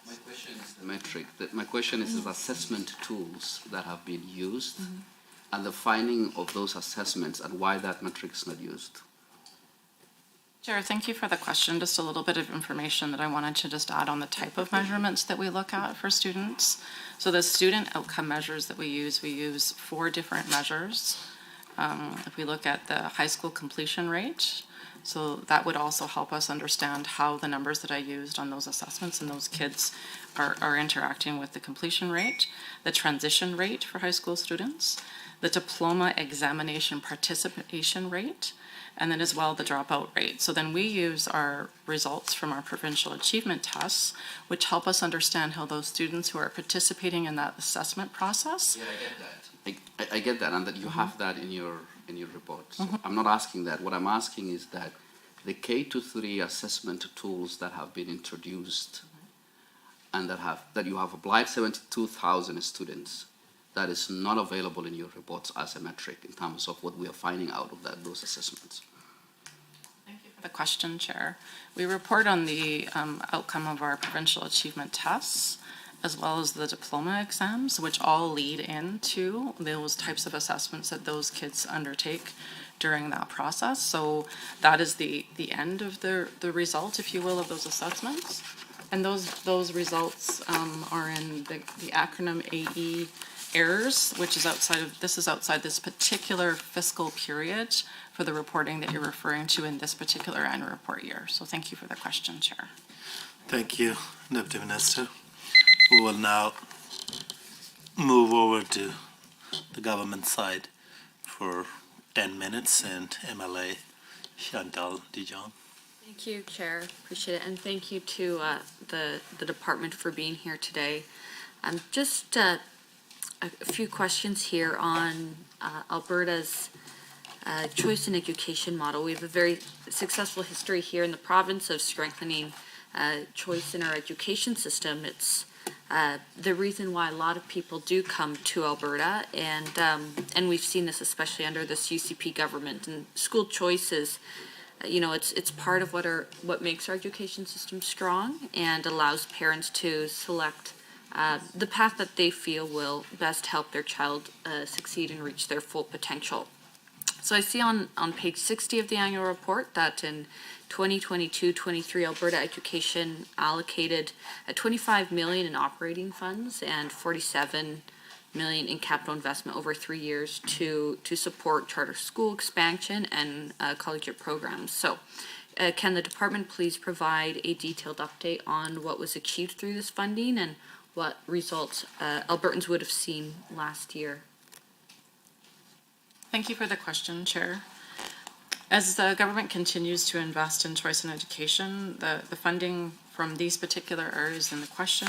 My question is the metric. My question is the assessment tools that have been used and the finding of those assessments and why that metric is not used. Chair, thank you for the question. Just a little bit of information that I wanted to just add on the type of measurements that we look at for students. So the student outcome measures that we use 4 different measures. If we look at the high school completion rate, so that would also help us understand how the numbers that I used on those assessments and those kids are interacting with the completion rate, the transition rate for high school students, the diploma examination participation rate, and then as well the dropout rate. So then we use our results from our provincial achievement tests, which help us understand how those students who are participating in that assessment process. Yeah, I get that. I get that, and that you have that in your report. So I'm not asking that. What I'm asking is that the K-3 assessment tools that have been introduced and that you have applied 72,000 students, that is not available in your reports as a metric in terms of what we are finding out of those assessments. Thank you for the question, Chair. We report on the outcome of our provincial achievement tests as well as the diploma exams, which all lead into those types of assessments that those kids undertake during that process. So that is the end of the result, if you will, of those assessments. And those results are in the acronym AE errors, which is outside this particular fiscal period for the reporting that you're referring to in this particular annual report year. So thank you for the question, Chair. Thank you, Deputy Minister. We will now move over to the government side for 10 minutes, and MLA Chantal Dijon. Thank you, Chair. Appreciate it. And thank you to the department for being here today. Just a few questions here on Alberta's choice in education model. We have a very successful history here in the province of strengthening choice in our education system. It's the reason why a lot of people do come to Alberta, and we've seen this especially under this UCP government. And school choice is, it's part of what makes our education system strong and allows parents to select the path that they feel will best help their child succeed and reach their full potential. So I see on page 60 of the annual report that in 2022-23, Alberta Education allocated $25 million in operating funds and $47 million in capital investment over 3 years to support charter school expansion and collegiate programs. So can the department please provide a detailed update on what was achieved through this funding and what results Albertans would have seen last year? Thank you for the question, Chair. As the government continues to invest in choice in education, the funding from these particular areas in the question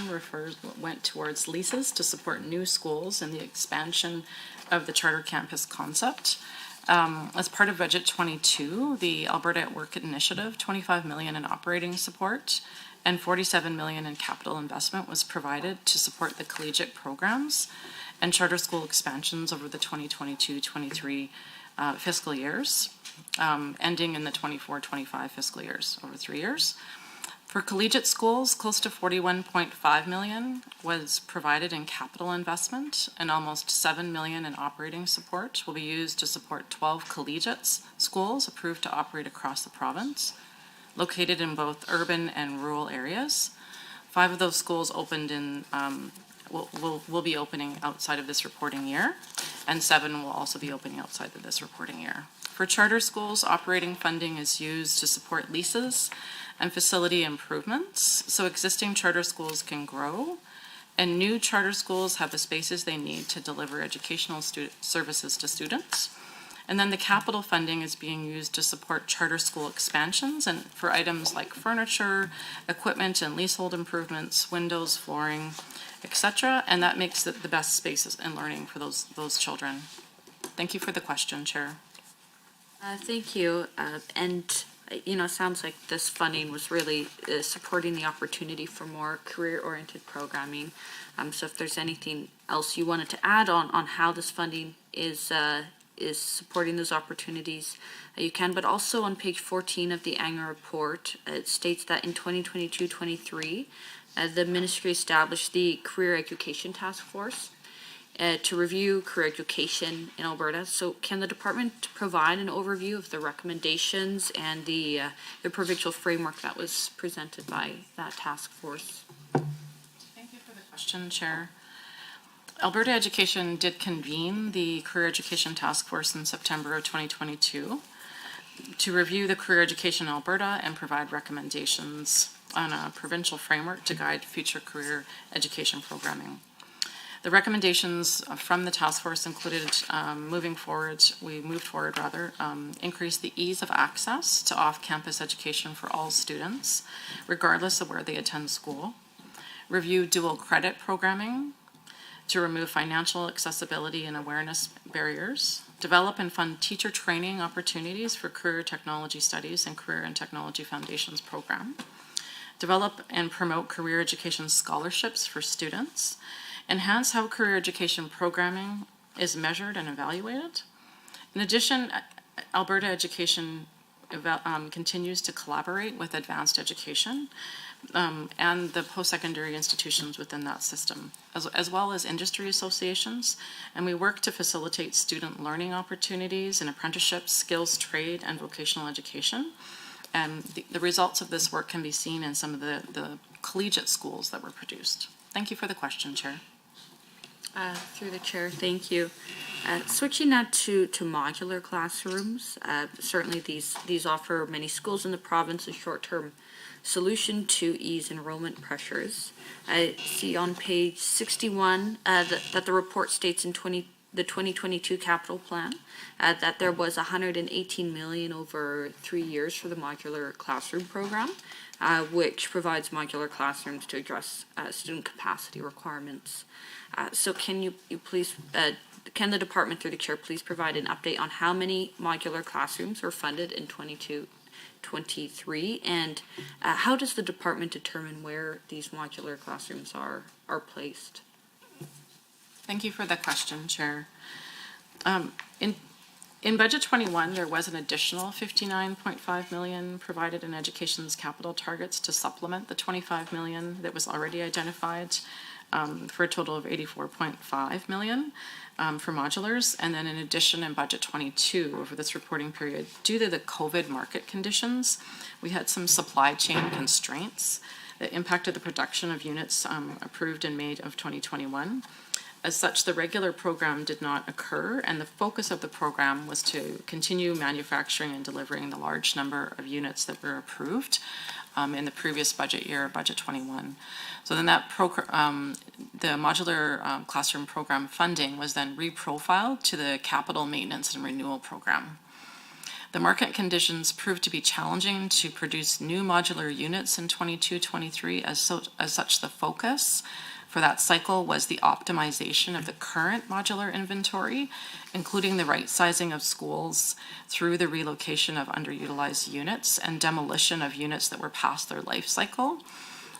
went towards leases to support new schools and the expansion of the charter campus concept. As part of Budget 22, the Alberta at Work initiative, 25 million in operating support and 47 million in capital investment was provided to support the collegiate programs and charter school expansions over the 2022-23 fiscal years, ending in the 24-25 fiscal years, over 3 years. For collegiate schools, close to 41.5 million was provided in capital investment, and almost 7 million in operating support will be used to support 12 collegiate schools approved to operate across the province, located in both urban and rural areas. 5 of those schools opened in will be opening outside of this reporting year, and 7 will also be opening outside of this reporting year. For charter schools, operating funding is used to support leases and facility improvements, so existing charter schools can grow, and new charter schools have the spaces they need to deliver educational services to students. And then the capital funding is being used to support charter school expansions and for items like furniture, equipment and leasehold improvements, windows, flooring, etc. And that makes it the best spaces in learning for those children. Thank you for the question, Chair. Thank you. It sounds like this funding was really supporting the opportunity for more career-oriented programming. So if there's anything else you wanted to add on how this funding is supporting those opportunities, you can. But also on page 14 of the annual report, it states that in 2022-23, the ministry established the Career Education Task Force to review career education in Alberta. So can the department provide an overview of the recommendations and the provincial framework that was presented by that task force? Thank you for the question, Chair. Alberta Education did convene the Career Education Task Force in September of 2022 to review the career education in Alberta and provide recommendations on a provincial framework to guide future career education programming. The recommendations from the task force included increase the ease of access to off-campus education for all students, regardless of where they attend school, review dual credit programming to remove financial accessibility and awareness barriers, develop and fund teacher training opportunities for career technology studies and career and technology foundations program, develop and promote career education scholarships for students, enhance how career education programming is measured and evaluated. In addition, Alberta Education continues to collaborate with advanced education and the post-secondary institutions within that system, as well as industry associations, and we work to facilitate student learning opportunities in apprenticeships, skills, trade, and vocational education. And the results of this work can be seen in some of the collegiate schools that were produced. Thank you for the question, Chair. Through the chair, thank you. Switching now to modular classrooms, certainly these offer many schools in the province a short-term solution to ease enrollment pressures. I see on page 61 that the report states in the 2022 capital plan that there was 118 million over 3 years for the modular classroom program, which provides modular classrooms to address student capacity requirements. So can you please, can the department through the chair please provide an update on how many modular classrooms were funded in 22-23, and how does the department determine where these modular classrooms are placed? Thank you for the question, Chair. In Budget 21, there was an additional 59.5 million provided in education's capital targets to supplement the 25 million that was already identified, for a total of 84.5 million for modulars. And then in addition, in Budget 22, over this reporting period, due to the COVID market conditions, we had some supply chain constraints that impacted the production of units approved in May of 2021. As such, the regular program did not occur, and the focus of the program was to continue manufacturing and delivering the large number of units that were approved in the previous budget year, Budget 21. So then that the modular classroom program funding was then reprofiled to the capital maintenance and renewal program. The market conditions proved to be challenging to produce new modular units in 22-23. As such, the focus for that cycle was the optimization of the current modular inventory, including the right sizing of schools through the relocation of underutilized units and demolition of units that were past their life cycle.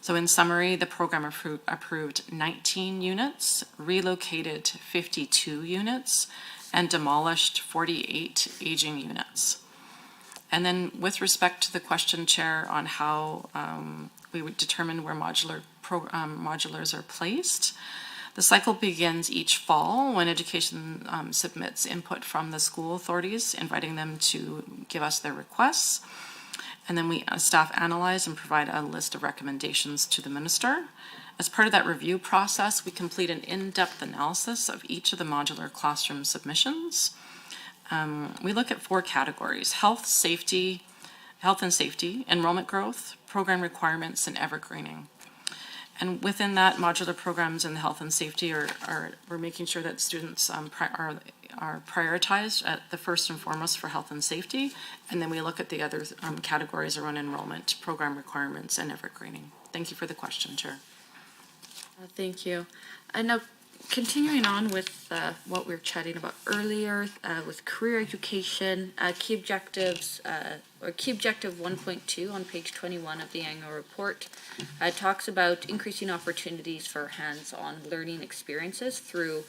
So in summary, the program approved 19 units, relocated 52 units, and demolished 48 aging units. And then with respect to the question, Chair, on how we would determine where modulars are placed, the cycle begins each fall when education submits input from the school authorities, inviting them to give us their requests. And then we, staff, analyze and provide a list of recommendations to the minister. As part of that review process, we complete an in-depth analysis of each of the modular classroom submissions. We look at 4 categories: health and safety, enrollment growth, program requirements, and evergreening. And within that, modular programs and health and safety we're making sure that students are prioritized at the first and foremost for health and safety. And then we look at the other categories around enrollment, program requirements, and evergreening. Thank you for the question, Chair. Thank you. And now, continuing on with what we were chatting about earlier, with career education, key objectives, or key objective 1.2 on page 21 of the annual report, talks about increasing opportunities for hands-on learning experiences through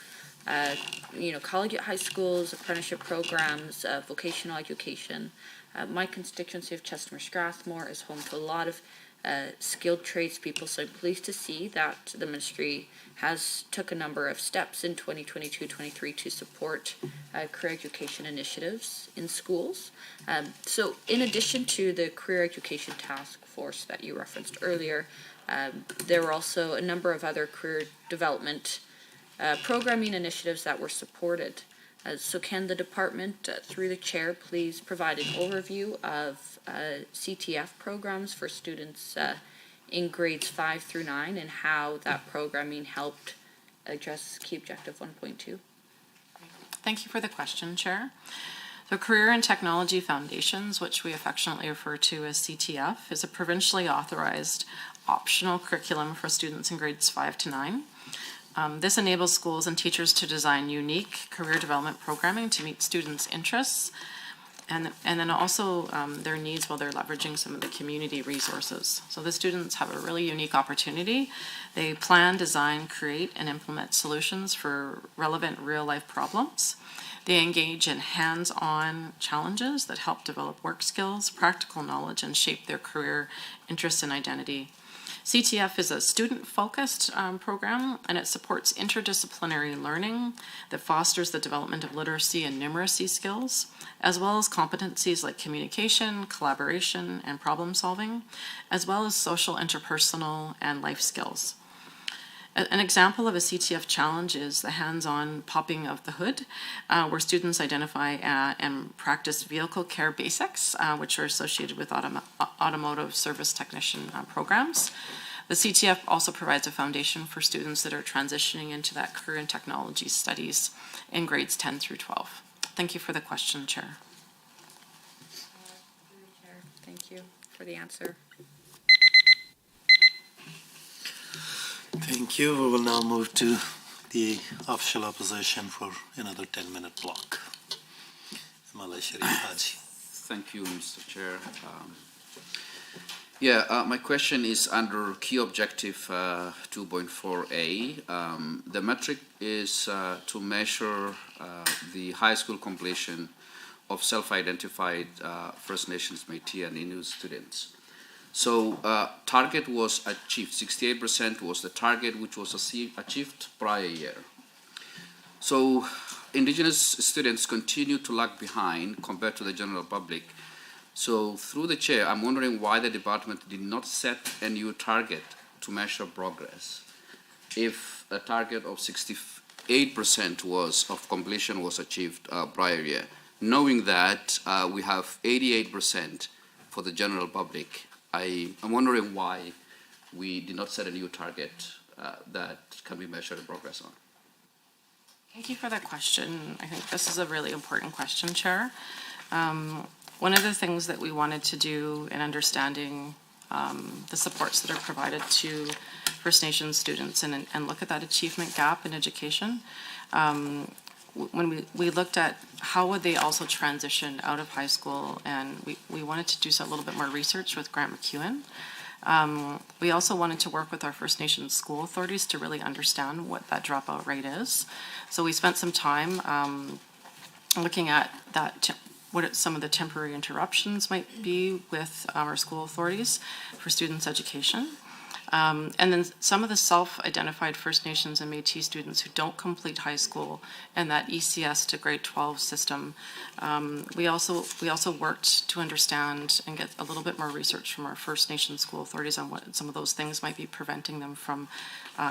college at high schools, apprenticeship programs, vocational education. My constituency of Chestermere-Strathmore is home to a lot of skilled tradespeople, so I'm pleased to see that the ministry has took a number of steps in 2022-23 to support career education initiatives in schools. So in addition to the career education task force that you referenced earlier, there were also a number of other career development programming initiatives that were supported. So can the department, through the chair, please provide an overview of CTF programs for students in grades 5 through 9 and how that programming helped address key objective 1.2? Thank you for the question, Chair. The Career and Technology Foundations, which we affectionately refer to as CTF, is a provincially authorized optional curriculum for students in grades 5 to 9. This enables schools and teachers to design unique career development programming to meet students' interests and then also their needs while they're leveraging some of the community resources. So the students have a really unique opportunity. They plan, design, create, and implement solutions for relevant real-life problems. They engage in hands-on challenges that help develop work skills, practical knowledge, and shape their career interests and identity. CTF is a student-focused program, and it supports interdisciplinary learning that fosters the development of literacy and numeracy skills, as well as competencies like communication, collaboration, and problem solving, as well as social, interpersonal, and life skills. An example of a CTF challenge is the hands-on popping of the hood, where students identify and practice vehicle care basics, which are associated with automotive service technician programs. The CTF also provides a foundation for students that are transitioning into that career and technology studies in grades 10 through 12. Thank you for the question, Chair. Thank you for the answer. Thank you. We will now move to the official opposition for another 10-minute block. MLA Sharif Haji. Thank you, Mr. Chair. My question is under key objective 2.4a. The metric is to measure the high school completion of self-identified First Nations, Métis, and Inuit students. So target was achieved, 68% was the target which was achieved prior year. So Indigenous students continue to lag behind compared to the general public. So through the chair, I'm wondering why the department did not set a new target to measure progress. If a target of 68% 8% was of completion was achieved prior year. Knowing that we have 88% for the general public, I'm wondering why we did not set a new target that can be measured and progress on. Thank you for that question. I think this is a really important question, Chair. One of the things that we wanted to do in understanding the supports that are provided to First Nations students and look at that achievement gap in education, when we looked at how would they also transition out of high school, and we wanted to do a little bit more research with Grant McEwen. We also wanted to work with our First Nations school authorities to really understand what that dropout rate is. So we spent some time looking at that, what some of the temporary interruptions might be with our school authorities for students' education. And then some of the self-identified First Nations and Métis students who don't complete high school and that ECS to grade 12 system. We also worked to understand and get a little bit more research from our First Nations school authorities on what some of those things might be preventing them from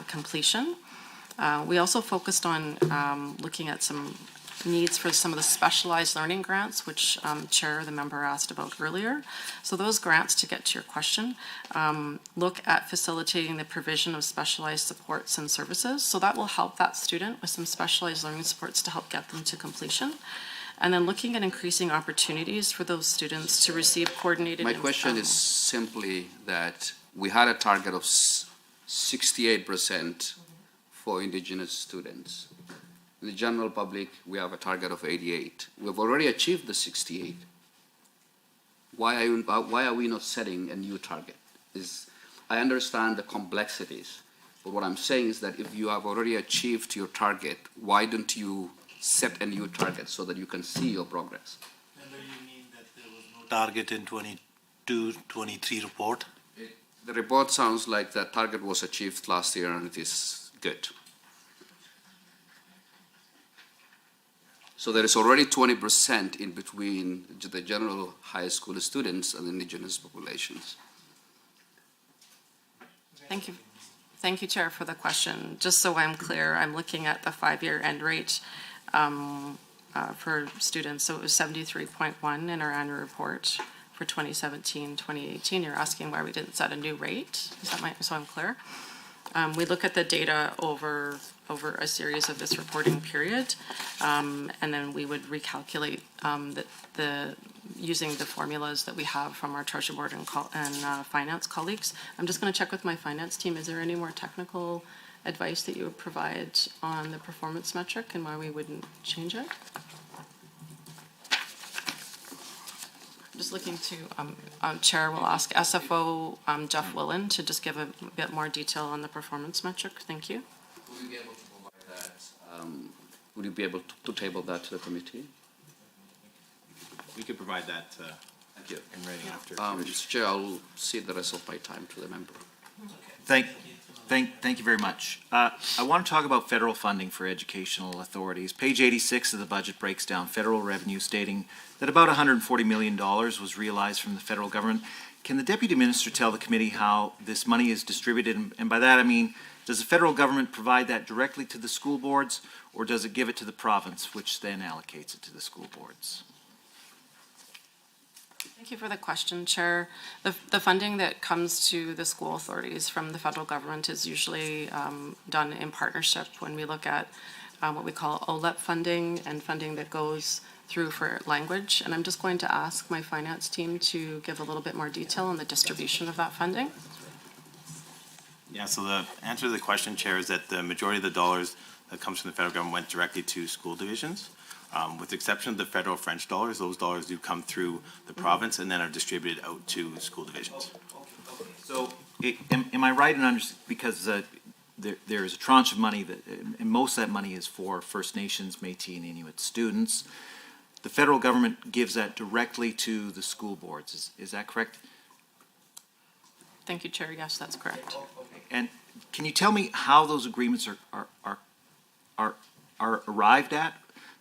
completion. We also focused on looking at some needs for some of the specialized learning grants, which Chair, the member, asked about earlier. So those grants, to get to your question, look at facilitating the provision of specialized supports and services. So that will help that student with some specialized learning supports to help get them to completion. And then looking at increasing opportunities for those students to receive coordinated. My question is simply that we had a target of 68% for Indigenous students. In the general public, we have a target of 88. We've already achieved the 68. Why are we not setting a new target? I understand the complexities, but what I'm saying is that if you have already achieved your target, why don't you set a new target so that you can see your progress? And do you mean that there was no target in 22-23 report? The report sounds like that target was achieved last year and it is good. So there is already 20% in between the general high school students and Indigenous populations. Thank you. Thank you, Chair, for the question. Just so I'm clear, I'm looking at the 5-year end rate for students. So it was 73.1 in our annual report for 2017-2018. You're asking why we didn't set a new rate? Is that so I'm clear? We look at the data over a series of this reporting period, and then we would recalculate using the formulas that we have from our Treasury Board and finance colleagues. I'm just going to check with my finance team. Is there any more technical advice that you would provide on the performance metric and why we wouldn't change it? Just looking to, Chair will ask SFO Jeff Willen to just give a bit more detail on the performance metric. Thank you. Would you be able to provide that? Would you be able to table that to the committee? We could provide that Thank you. in writing after. Mr. Chair, I'll cede the rest of my time to the member. Thank you very much. I want to talk about federal funding for educational authorities. Page 86 of the budget breaks down federal revenue, stating that about $140 million was realized from the federal government. Can the Deputy Minister tell the committee how this money is distributed? And by that I mean, does the federal government provide that directly to the school boards, or does it give it to the province, which then allocates it to the school boards? Thank you for the question, Chair. The funding that comes to the school authorities from the federal government is usually done in partnership when we look at what we call OLEP funding and funding that goes through for language. And I'm just going to ask my finance team to give a little bit more detail on the distribution of that funding. Yeah, so the answer to the question, Chair, is that the majority of the dollars that comes from the federal government went directly to school divisions. With the exception of the federal French dollars, those dollars do come through the province and then are distributed out to school divisions. So, am I right in understanding, because there is a tranche of money, and most of that money is for First Nations, Métis, and Inuit students. The federal government gives that directly to the school boards. Is that correct? Thank you, Chair. Yes, that's correct. And can you tell me how those agreements are arrived at?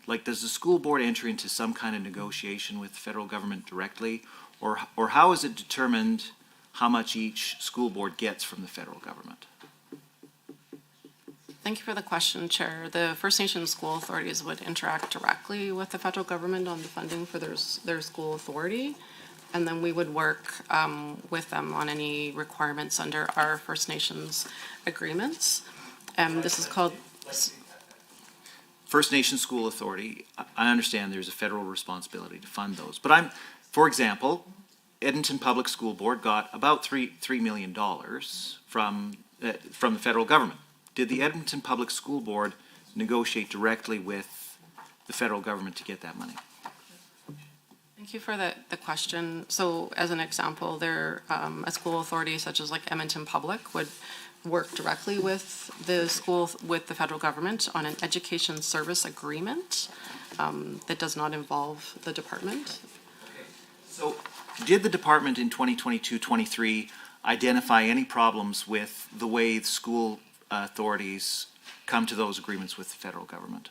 Like, does the school board enter into some kind of negotiation with the federal government directly, or how is it determined how much each school board gets from the federal government? Thank you for the question, Chair. The First Nations school authorities would interact directly with the federal government on the funding for their school authority. And then we would work with them on any requirements under our First Nations agreements. This is called First Nations School Authority, I understand there's a federal responsibility to fund those. But for example, Edmonton Public School Board got about $3 million from the federal government. Did the Edmonton Public School Board negotiate directly with the federal government to get that money? Thank you for the question. So as an example, there, a school authority such as like Edmonton Public would work directly with the school, with the federal government on an education service agreement that does not involve the department. So did the department in 2022-23 identify any problems with the way the school authorities come to those agreements with the federal government?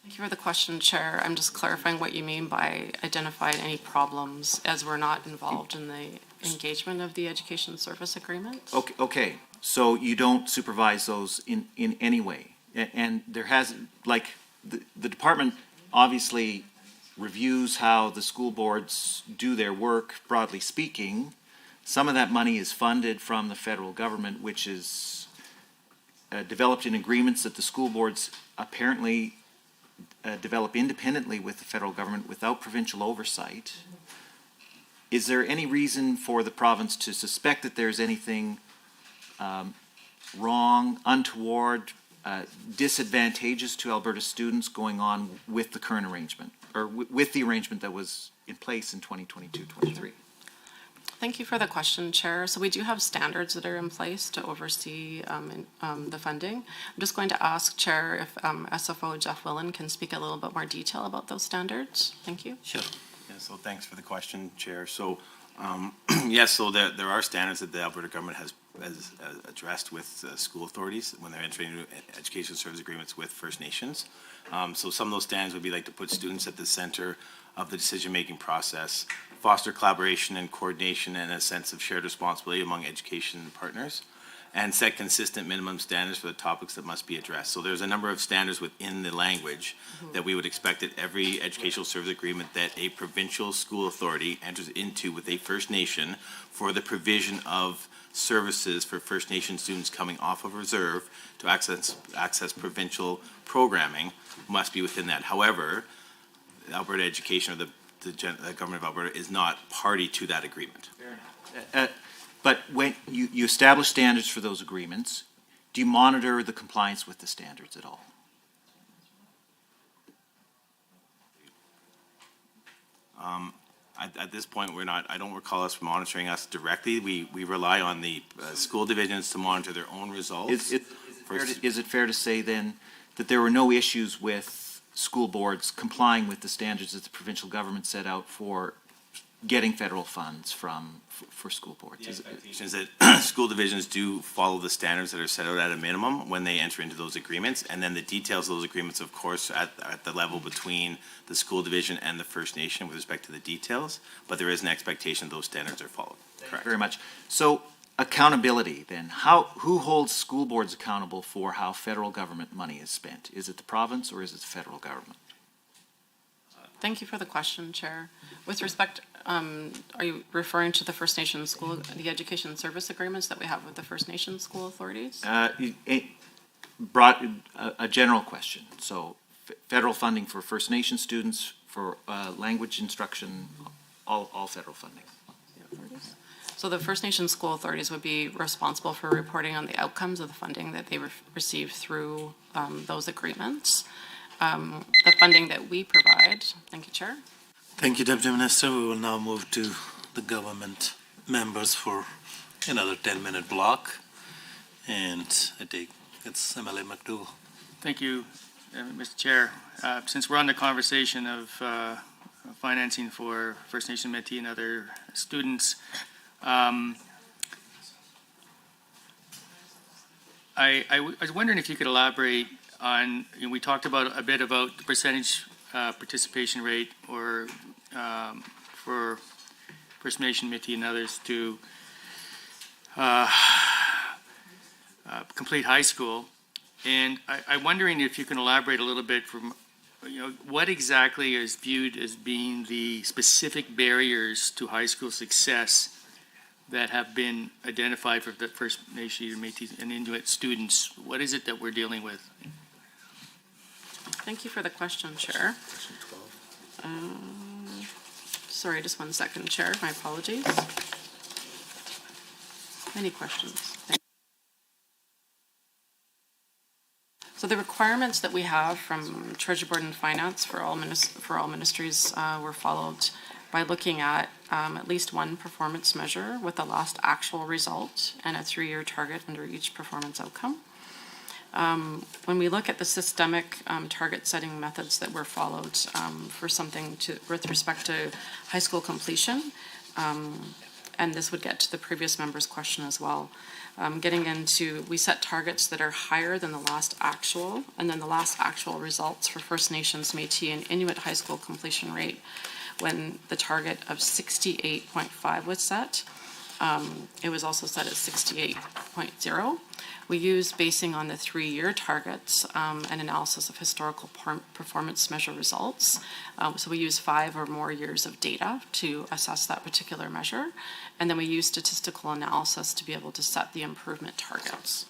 Thank you for the question, Chair. I'm just clarifying what you mean by identifying any problems, as we're not involved in the engagement of the education service agreement. Okay. So you don't supervise those in any way? And there has, like, the department obviously reviews how the school boards do their work, broadly speaking. Some of that money is funded from the federal government, which is developed in agreements that the school boards apparently develop independently with the federal government without provincial oversight. Is there any reason for the province to suspect that there's anything wrong, untoward, disadvantageous to Alberta students going on with the current arrangement, or with the arrangement that was in place in 2022-23? Thank you for the question, Chair. So we do have standards that are in place to oversee the funding. I'm just going to ask Chair if SFO Jeff Willen can speak a little bit more detail about those standards. Thank you. Sure. Yeah, so thanks for the question, Chair. So, yes, so there are standards that the Alberta government has addressed with school authorities when they're entering into education service agreements with First Nations. So some of those standards would be like to put students at the center of the decision-making process, foster collaboration and coordination and a sense of shared responsibility among education partners, and set consistent minimum standards for the topics that must be addressed. So there's a number of standards within the language that we would expect at every educational service agreement that a provincial school authority enters into with a First Nation for the provision of services for First Nation students coming off of reserve to access provincial programming must be within that. However, Alberta Education, or the government of Alberta, is not party to that agreement. But when you establish standards for those agreements, do you monitor the compliance with the standards at all? At this point, I don't recall us monitoring us directly. We rely on the school divisions to monitor their own results. Is it fair to say then that there were no issues with school boards complying with the standards that the provincial government set out for getting federal funds for school boards? The expectation is that school divisions do follow the standards that are set out at a minimum when they enter into those agreements, and then the details of those agreements, of course, at the level between the school division and the First Nation with respect to the details, but there is an expectation those standards are followed. Correct. Thank you very much. So accountability then, who holds school boards accountable for how federal government money is spent? Is it the province or is it the federal government? Thank you for the question, Chair. With respect, are you referring to the First Nation school, the education service agreements that we have with the First Nation school authorities? Brought a general question. So federal funding for First Nation students, for language instruction, all federal funding. So the First Nation school authorities would be responsible for reporting on the outcomes of the funding that they receive through those agreements. The funding that we provide. Thank you, Chair. Thank you, Deputy Minister. We will now move to the government members for another 10-minute block. And I take it's MLA McDougall. Thank you, Mr. Chair. Since we're on the conversation of financing for First Nation Métis and other students, I was wondering if you could elaborate on, we talked about a bit about the percentage participation rate or for First Nation Métis and others to complete high school. And I'm wondering if you can elaborate a little bit from, what exactly is viewed as being the specific barriers to high school success that have been identified for the First Nation, Métis, and Inuit students? What is it that we're dealing with? Thank you for the question, Chair. Sorry, just 1 second, Chair. My apologies. Any questions? So the requirements that we have from Treasury Board and Finance for all ministries were followed by looking at least one performance measure with the last actual result and a 3-year target under each performance outcome. When we look at the systemic target setting methods that were followed for something with respect to high school completion, and this would get to the previous member's question as well, we set targets that are higher than the last actual, and then the last actual results for First Nations, Métis, and Inuit high school completion rate when the target of 68.5 was set. It was also set at 68.0. We used, basing on the 3-year targets, an analysis of historical performance measure results. So we use 5 or more years of data to assess that particular measure. And then we use statistical analysis to be able to set the improvement targets.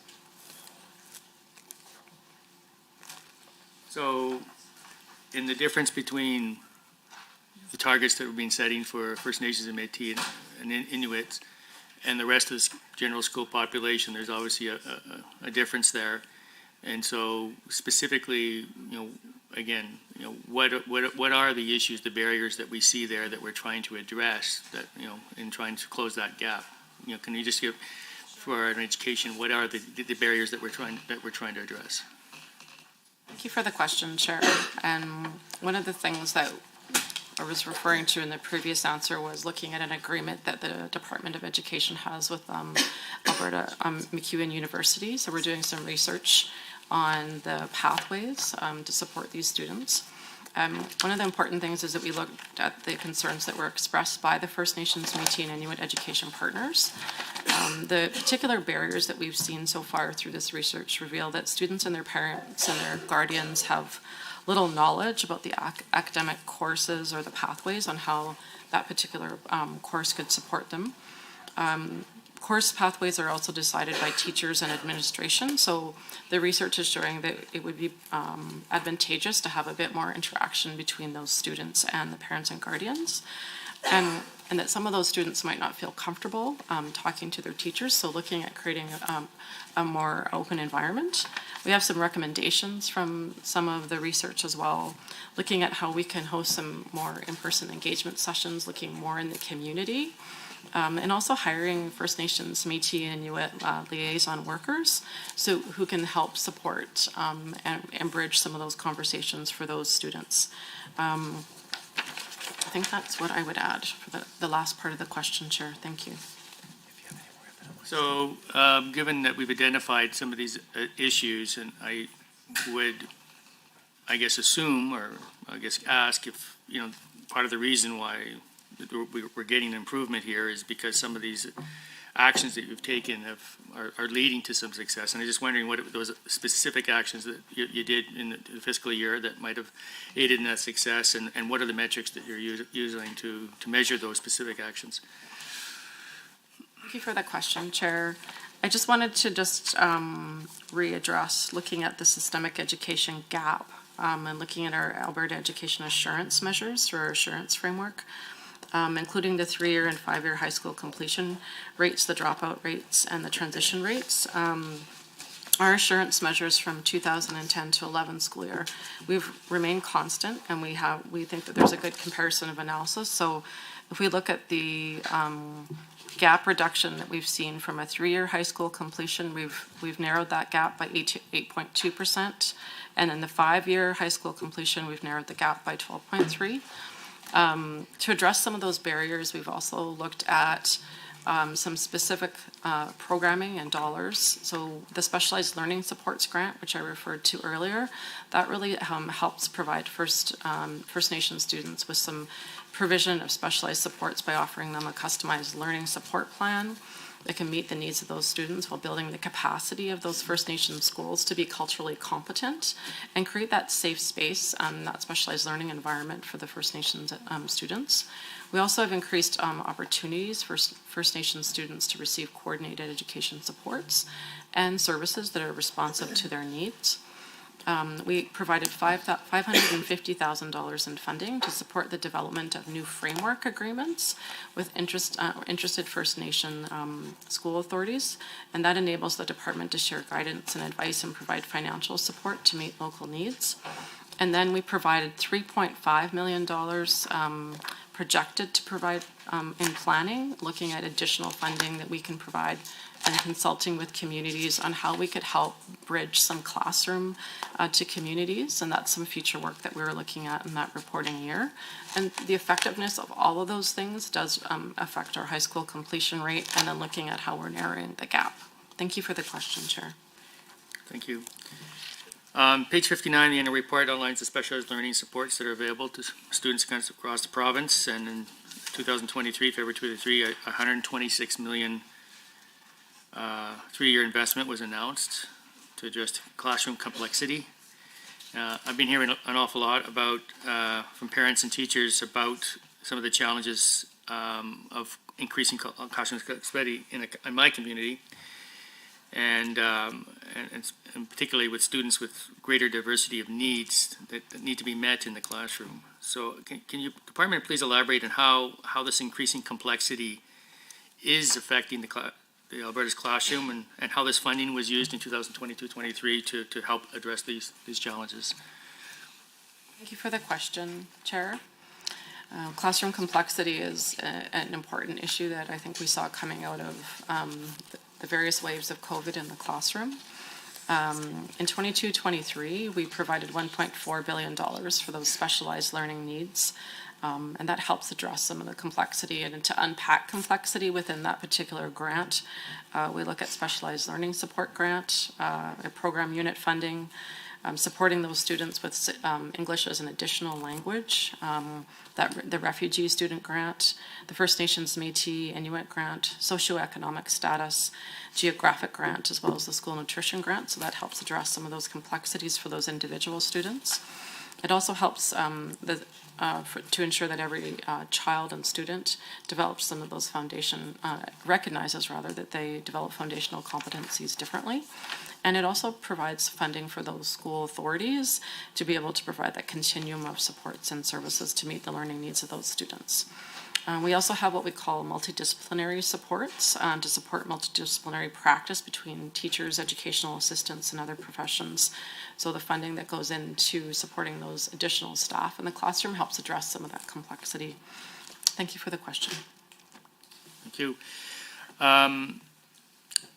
So, in the difference between the targets that we've been setting for First Nations and Métis and Inuits and the rest of the general school population, there's obviously a difference there. And so specifically, again, what are the issues, the barriers that we see there that we're trying to address, that, in trying to close that gap? Can you just give, for our education, what are the barriers that we're trying to address? Thank you for the question, Chair. And one of the things that I was referring to in the previous answer was looking at an agreement that the Department of Education has with Alberta MacEwan University. So we're doing some research on the pathways to support these students. One of the important things is that we looked at the concerns that were expressed by the First Nations, Métis, and Inuit education partners. The particular barriers that we've seen so far through this research reveal that students and their parents and their guardians have little knowledge about the academic courses or the pathways on how that particular course could support them. Course pathways are also decided by teachers and administration, so the research is showing that it would be advantageous to have a bit more interaction between those students and the parents and guardians, and that some of those students might not feel comfortable talking to their teachers, so looking at creating a more open environment. We have some recommendations from some of the research as well, looking at how we can host some more in-person engagement sessions, looking more in the community, and also hiring First Nations, Métis, and Inuit liaison workers, so who can help support and bridge some of those conversations for those students. I think that's what I would add for the last part of the question, Chair. Thank you. So, given that we've identified some of these issues, and I would, assume, or ask if, part of the reason why we're getting improvement here is because some of these actions that you've taken are leading to some success. And I'm just wondering what those specific actions that you did in the fiscal year that might have aided in that success, and what are the metrics that you're using to measure those specific actions? Thank you for the question, Chair. I just wanted to readdress looking at the systemic education gap and looking at our Alberta education assurance measures through our assurance framework, including the 3-year and 5-year high school completion rates, the dropout rates, and the transition rates. Our assurance measures from 2010 to 11 school year, we've remained constant, and we think that there's a good comparison of analysis. So if we look at the gap reduction that we've seen from a 3-year high school completion, we've narrowed that gap by 8.2%, and in the 5-year high school completion, we've narrowed the gap by 12.3%. To address some of those barriers, we've also looked at some specific programming and dollars. So the Specialized Learning Supports Grant, which I referred to earlier, that really helps provide First Nation students with some provision of specialized supports by offering them a customized learning support plan. that can meet the needs of those students while building the capacity of those First Nations schools to be culturally competent and create that safe space, that specialized learning environment for the First Nations students. We also have increased opportunities for First Nations students to receive coordinated education supports and services that are responsive to their needs. We provided $550,000 in funding to support the development of new framework agreements with interested First Nation school authorities, and that enables the department to share guidance and advice and provide financial support to meet local needs. And then we provided $3.5 million projected to provide in planning, looking at additional funding that we can provide and consulting with communities on how we could help bridge some classroom to communities, and that's some future work that we were looking at in that reporting year. And the effectiveness of all of those things does affect our high school completion rate, and then looking at how we're narrowing the gap. Thank you for the question, Chair. Thank you. Page 59, the annual report outlines the specialized learning supports that are available to students across the province, and in 2023, February 23, $126 million three-year investment was announced to address classroom complexity. I've been hearing an awful lot about from parents and teachers about some of the challenges of increasing classroom complexity in my community, and particularly with students with greater diversity of needs that need to be met in the classroom. So can you, Department, please elaborate on how this increasing complexity is affecting the Alberta's classroom, and how this funding was used in 2022-23 to help address these challenges? Thank you for the question, Chair. Classroom complexity is an important issue that I think we saw coming out of the various waves of COVID in the classroom. In 22-23, we provided $1.4 billion for those specialized learning needs. And that helps address some of the complexity, and to unpack complexity within that particular grant, we look at specialized learning support grant, program unit funding, supporting those students with English as an additional language, the refugee student grant, the First Nations Métis Inuit grant, socioeconomic status, geographic grant, as well as the school nutrition grant. So that helps address some of those complexities for those individual students. It also helps to ensure that every child and student develops some of those recognizes rather that they develop foundational competencies differently. And it also provides funding for those school authorities to be able to provide that continuum of supports and services to meet the learning needs of those students. We also have what we call multidisciplinary supports to support multidisciplinary practice between teachers, educational assistants, and other professions. So the funding that goes into supporting those additional staff in the classroom helps address some of that complexity. Thank you for the question. Thank you. A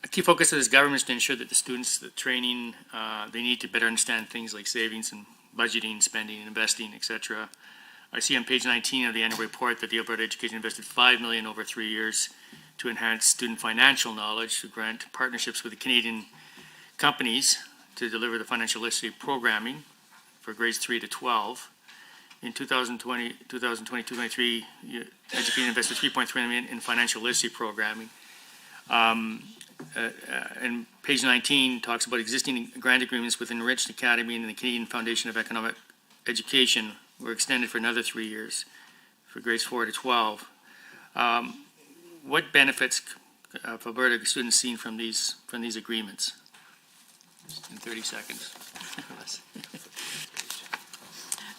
key focus of this government is to ensure that the students, the training, they need to better understand things like savings and budgeting, spending, and investing, etc. I see on page 19 of the annual report that the Alberta Education invested $5 million over 3 years to enhance student financial knowledge, to grant partnerships with the Canadian companies to deliver the financial literacy programming for grades 3 to 12. In 2022-23, Education invested $3.3 million in financial literacy programming. And page 19 talks about existing grant agreements with Enriched Academy and the Canadian Foundation of Economic Education were extended for another 3 years for grades 4 to 12. What benefits have Alberta students seen from these agreements? In 30 seconds.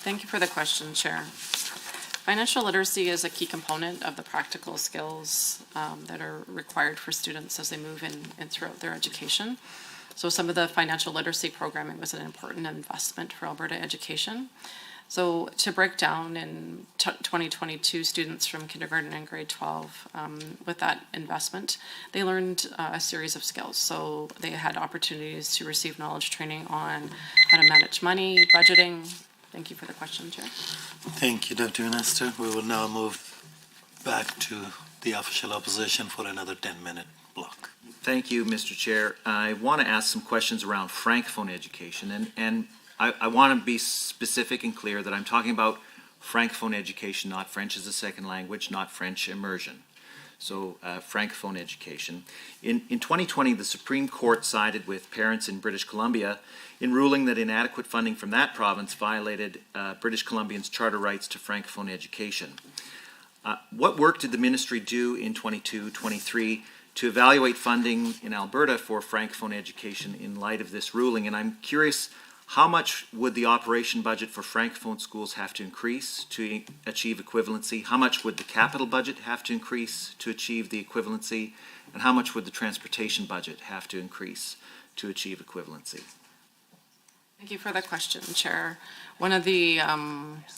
Thank you for the question, Chair. Financial literacy is a key component of the practical skills that are required for students as they move in throughout their education. So some of the financial literacy programming was an important investment for Alberta education. So to break down, in 2022, students from kindergarten and grade 12, with that investment, they learned a series of skills. So they had opportunities to receive knowledge training on how to manage money, budgeting. Thank you for the question, Chair. Thank you, Deputy Minister. We will now move back to the official opposition for another 10-minute block. Thank you, Mr. Chair. I want to ask some questions around Francophone education, and I want to be specific and clear that I'm talking about Francophone education, not French as a second language, not French immersion. so Francophone education. In 2020, the Supreme Court sided with parents in British Columbia in ruling that inadequate funding from that province violated British Columbians' charter rights to Francophone education. What work did the ministry do in 22-23 to evaluate funding in Alberta for Francophone education in light of this ruling? And I'm curious, how much would the operation budget for Francophone schools have to increase to achieve equivalency? How much would the capital budget have to increase to achieve the equivalency? And how much would the transportation budget have to increase to achieve equivalency? Thank you for the question, Chair. One of the,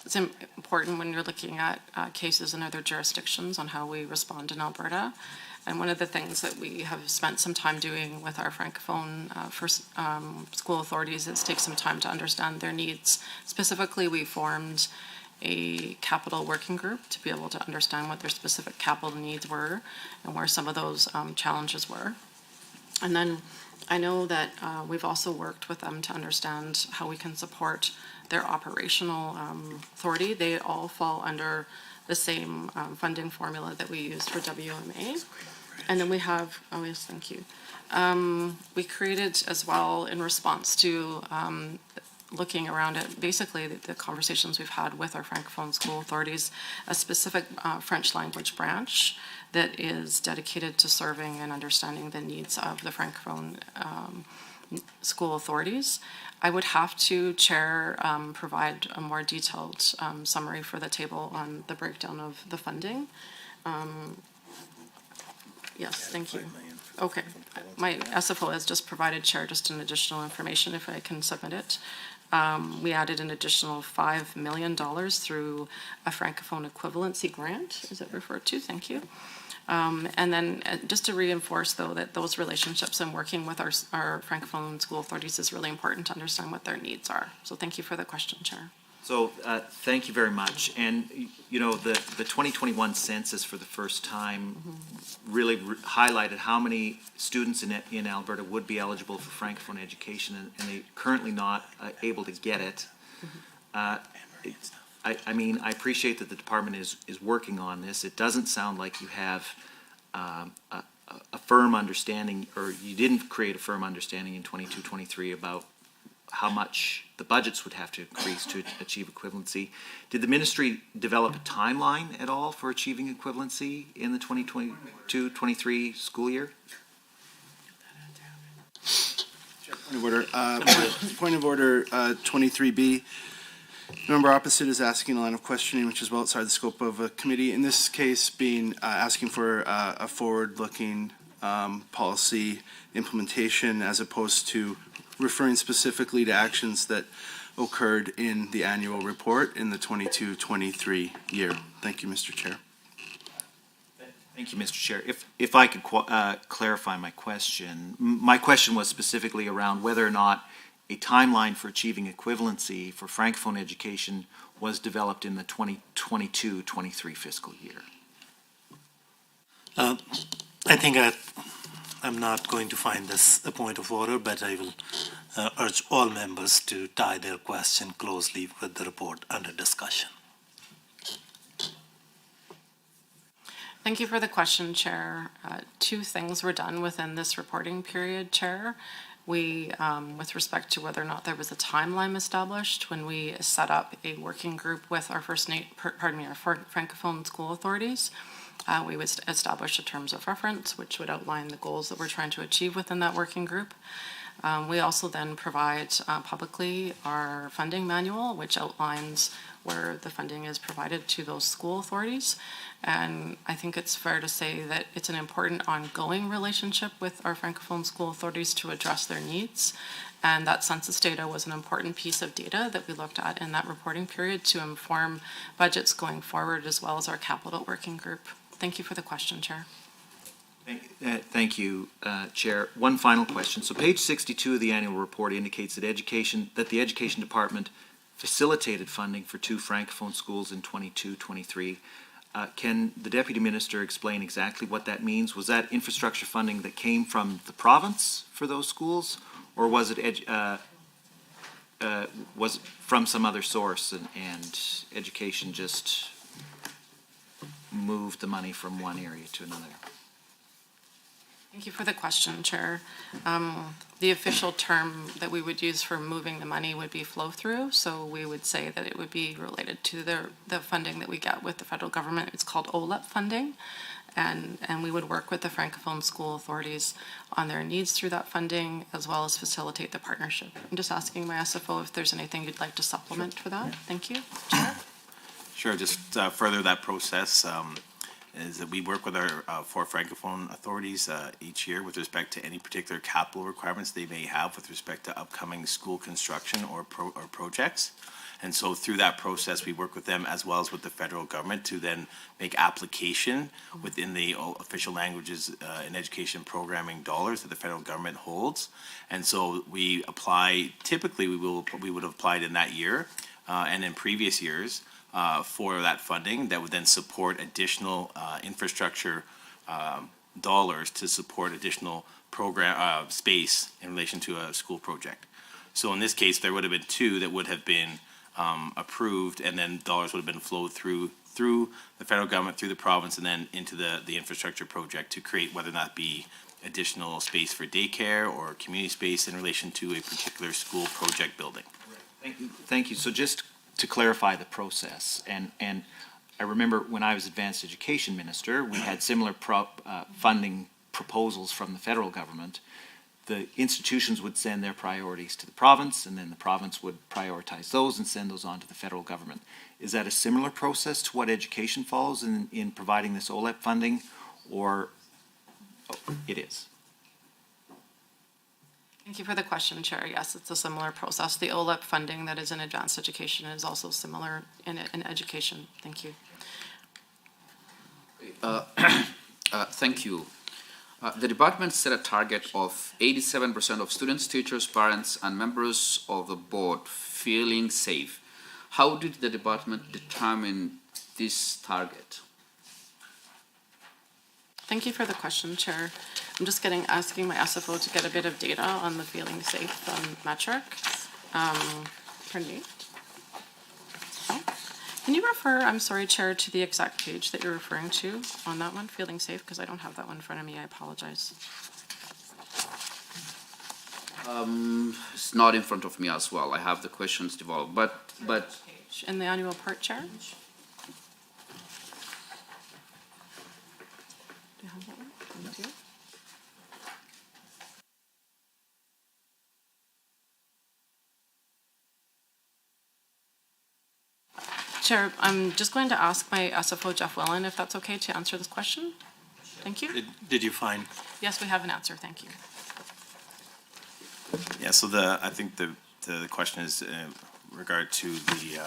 it's important when you're looking at cases in other jurisdictions on how we respond in Alberta. And one of the things that we have spent some time doing with our Francophone school authorities is take some time to understand their needs. Specifically, we formed a capital working group to be able to understand what their specific capital needs were and where some of those challenges were. And then I know that we've also worked with them to understand how we can support their operational authority. They all fall under the same funding formula that we used for WMA. And then we have, oh yes, thank you. We created as well in response to looking around at basically the conversations we've had with our Francophone school authorities, a specific French language branch that is dedicated to serving and understanding the needs of the Francophone school authorities. I would have to, Chair, provide a more detailed summary for the table on the breakdown of the funding. Yes, thank you. Okay, my SFO has just provided, Chair, just an additional information if I can submit it. We added an additional $5 million through a Francophone equivalency grant, is it referred to? Thank you. And then just to reinforce, though, that those relationships and working with our Francophone school authorities is really important to understand what their needs are. So thank you for the question, Chair. So thank you very much. And, you know, the 2021 census for the first time really highlighted how many students in Alberta would be eligible for Francophone education, and they're currently not able to get it. I mean, I appreciate that the department is working on this. It doesn't sound like you have a firm understanding, or you didn't create a firm understanding in 22-23 about how much the budgets would have to increase to achieve equivalency. Did the ministry develop a timeline at all for achieving equivalency in the 2022-23 school year? Point of order. Point of order 23B. Member opposite is asking a line of questioning which is well outside the scope of a committee. In this case, being asking for a forward-looking policy implementation as opposed to referring specifically to actions that occurred in the annual report in the 22-23 year. Thank you, Mr. Chair. Thank you, Mr. Chair. If I could clarify my question. My question was specifically around whether or not a timeline for achieving equivalency for Francophone education was developed in the 2022-23 fiscal year. I think I'm not going to find this a point of order, but I will urge all members to tie their question closely with the report under discussion. Thank you for the question, Chair. Two things were done within this reporting period, Chair. We, with respect to whether or not there was a timeline established, when we set up a working group with our our Francophone school authorities, we would establish the terms of reference, which would outline the goals that we're trying to achieve within that working group. We also then provide publicly our funding manual, which outlines where the funding is provided to those school authorities. And I think it's fair to say that it's an important ongoing relationship with our Francophone school authorities to address their needs. And that census data was an important piece of data that we looked at in that reporting period to inform budgets going forward, as well as our capital working group. Thank you for the question, Chair. Thank you, Chair. One final question. So page 62 of the annual report indicates that the Education Department facilitated funding for 2 Francophone schools in 22-23. Can the Deputy Minister explain exactly what that means? Was that infrastructure funding that came from the province for those schools, or was it from some other source and education just move the money from one area to another? Thank you for the question, Chair. The official term that we would use for moving the money would be flow-through, so we would say that it would be related to the funding that we get with the federal government. It's called OLEP funding, and we would work with the Francophone school authorities on their needs through that funding, as well as facilitate the partnership. I'm just asking my SFO if there's anything you'd like to supplement for that. Thank you, Chair. Sure, just further that process, is that we work with our four Francophone authorities each year with respect to any particular capital requirements they may have with respect to upcoming school construction or projects. And so through that process, we work with them as well as with the federal government to then make application within the official languages in education programming dollars that the federal government holds. And so we apply, typically we would have applied in that year and in previous years for that funding that would then support additional infrastructure dollars to support additional program space in relation to a school project. So in this case, there would have been two that would have been approved, and then dollars would have been flowed through the federal government, through the province, and then into the infrastructure project to create whether or not be additional space for daycare or community space in relation to a particular school project building. Thank you. So just to clarify the process, and I remember when I was advanced education minister, we had similar funding proposals from the federal government. The institutions would send their priorities to the province, and then the province would prioritize those and send those on to the federal government. Is that a similar process to what education follows in providing this OLEP funding, or it is? Thank you for the question, Chair. Yes, it's a similar process. The OLEP funding that is in advanced education is also similar in education. Thank you. Thank you. The department set a target of 87% of students, teachers, parents, and members of the board feeling safe. How did the department determine this target? Thank you for the question, Chair. I'm just asking my SFO to get a bit of data on the feeling safe metric. Pardon me. Can you refer, I'm sorry, Chair, to the exact page that you're referring to on that one, feeling safe, because I don't have that one in front of me. I apologize. It's not in front of me as well. I have the questions developed, but In the annual part, Chair? Do you have that one? Thank you. Chair, I'm just going to ask my SFO, Jeff Wellen, if that's okay to answer this question. Thank you. Did you find? Yes, we have an answer. Thank you. Yeah, so I think the question is in regard to the